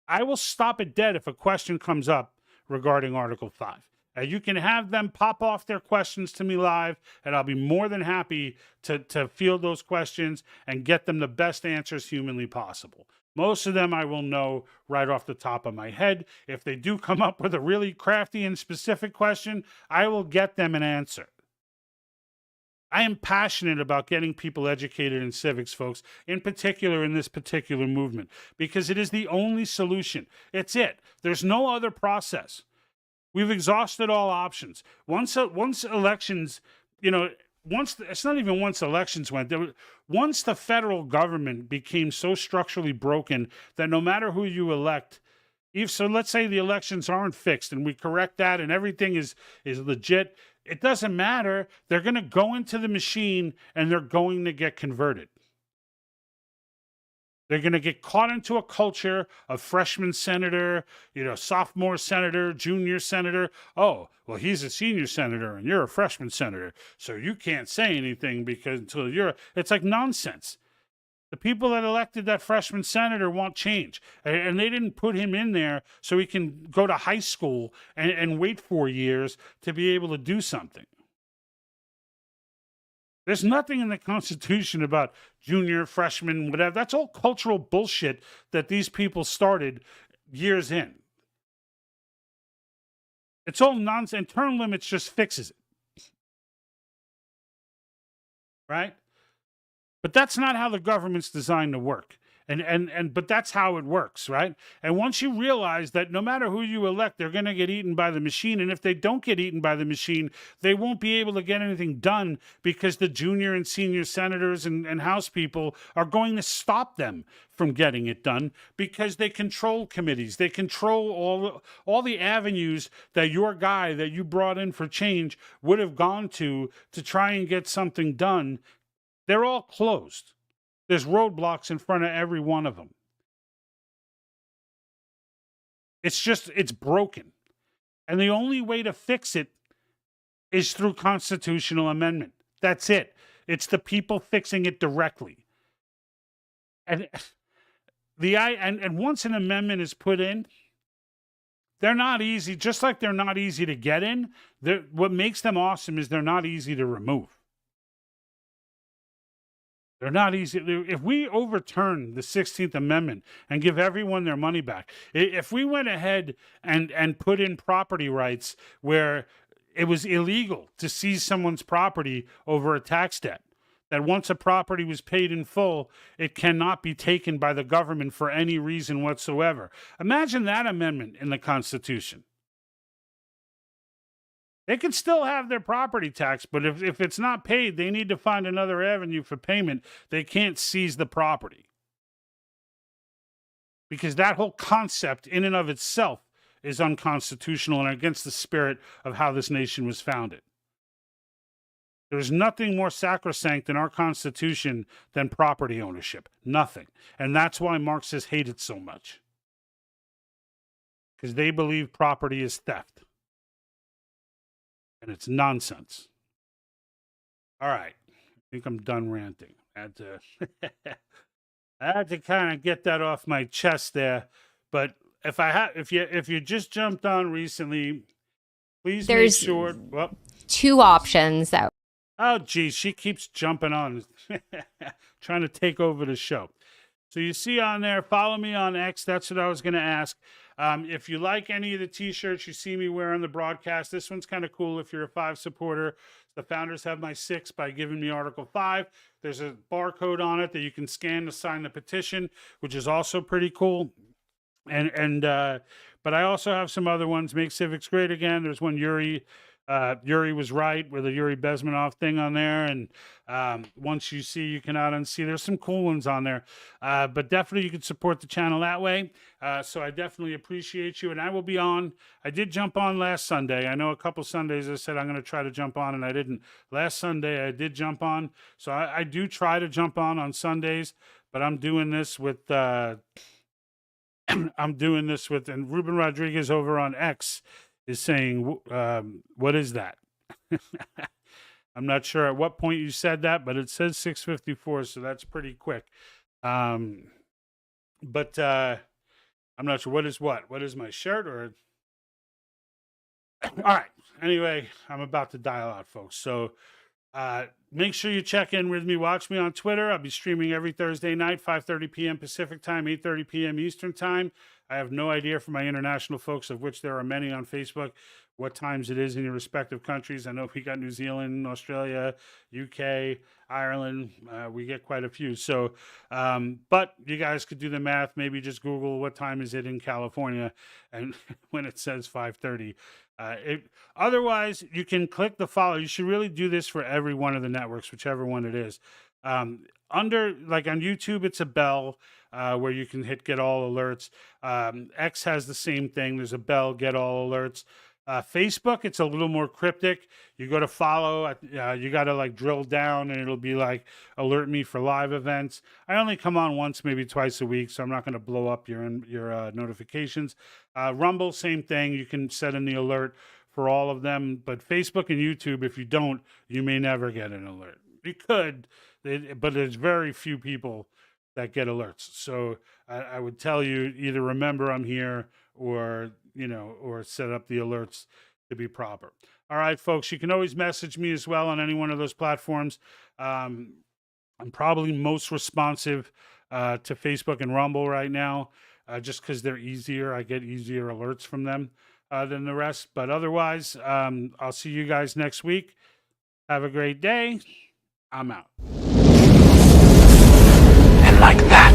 I will stop it dead if a question comes up regarding Article 5. And you can have them pop off their questions to me live, and I'll be more than happy to field those questions and get them the best answers humanly possible. Most of them I will know right off the top of my head. If they do come up with a really crafty and specific question, I will get them an answer. I am passionate about getting people educated in civics, folks, in particular in this particular movement, because it is the only solution. It's it. There's no other process. We've exhausted all options. Once elections, it's not even once elections went. Once the federal government became so structurally broken that no matter who you elect, so let's say the elections aren't fixed and we correct that and everything is legit, it doesn't matter. They're going to go into the machine and they're going to get converted. They're going to get caught into a culture of freshman senator, sophomore senator, junior senator. Oh, well, he's a senior senator and you're a freshman senator, so you can't say anything it's like nonsense. The people that elected that freshman senator want change, and they didn't put him in there so he can go to high school and wait 4 years to be able to do something. There's nothing in the Constitution about junior, freshman, whatever. That's all cultural bullshit that these people started years in. It's all nonsense. And term limits just fixes it. Right? But that's not how the government's designed to work. But that's how it works, right? And once you realize that no matter who you elect, they're going to get eaten by the machine. And if they don't get eaten by the machine, they won't be able to get anything done because the junior and senior senators and House people are going to stop them from getting it done because they control committees. They control all the avenues that your guy that you brought in for change would have gone to try and get something done. They're all closed. There's roadblocks in front of every one of them. It's broken. And the only way to fix it is through constitutional amendment. That's it. It's the people fixing it directly. And once an amendment is put in, they're not easy, just like they're not easy to get in. What makes them awesome is they're not easy to remove. They're not easy. If we overturn the 16th Amendment and give everyone their money back, if we went ahead and put in property rights where it was illegal to seize someone's property over a tax debt, that once a property was paid in full, it cannot be taken by the government for any reason whatsoever. Imagine that amendment in the Constitution. They can still have their property tax, but if it's not paid, they need to find another avenue for payment. They can't seize the property. Because that whole concept in and of itself is unconstitutional and against the spirit of how this nation was founded. There's nothing more sacrosanct in our Constitution than property ownership. Nothing. And that's why Marxists hate it so much. Because they believe property is theft. And it's nonsense. All right. I think I'm done ranting. I had to kind of get that off my chest there. But if you just jumped on recently, please There's make sure. Well, 2 options that. Oh, geez, she keeps jumping on, trying to take over the show. So you see on there, follow me on X. That's what I was going to ask. If you like any of the T-shirts you see me wear on the broadcast, this one's kind of cool if you're a 5 supporter. The founders have my 6 by giving me Article 5. There's a barcode on it that you can scan to sign the petition, which is also pretty cool. But I also have some other ones. Make civics great again. There's one Yuri was right with a Yuri Bezmenov thing on there. And once you see, you cannot unsee. There's some cool ones on there. But definitely you can support the channel that way. So I definitely appreciate you. And I will be on. I did jump on last Sunday. I know a couple Sundays I said I'm going to try to jump on, and I didn't. Last Sunday I did jump on. So I do try to jump on Sundays. But I'm doing this with... and Ruben Rodriguez over on X is saying, what is that? I'm not sure at what point you said that, but it says 6:54, so that's pretty quick. But I'm not sure what is my shirt or. All right. Anyway, I'm about to dial out, folks. So make sure you check in with me. Watch me on Twitter. I'll be streaming every Thursday night, 5:30 p.m. Pacific time, 8:30 p.m. Eastern time. I have no idea for my international folks, of which there are many on Facebook, what times it is in your respective countries. I know we got New Zealand, Australia, UK, Ireland. We get quite a few. So, but you guys could do the math. Maybe just Google what time is it in California, and when it says 5:30. Otherwise, you can click the follow. You should really do this for every one of the networks, whichever one it is. Like on YouTube, it's a bell where you can hit get all alerts. X has the same thing. There's a bell, get all alerts. Facebook, it's a little more cryptic. You go to follow, you got to like drill down, and it'll be like alert me for live events. I only come on once, maybe twice a week, so I'm not going to blow up your notifications. Rumble, same thing. You can set in the alert for all of them. But Facebook and YouTube, if you don't, you may never get an alert. You could, but there's very few people that get alerts. So I would tell you either remember I'm here or set up the alerts to be proper. All right, folks, you can always message me as well on any one of those platforms. I'm probably most responsive to Facebook and Rumble right now, just because they're easier. I get easier alerts from them than the rest. But otherwise, I'll see you guys next week. Have a great day. I'm out. And like that,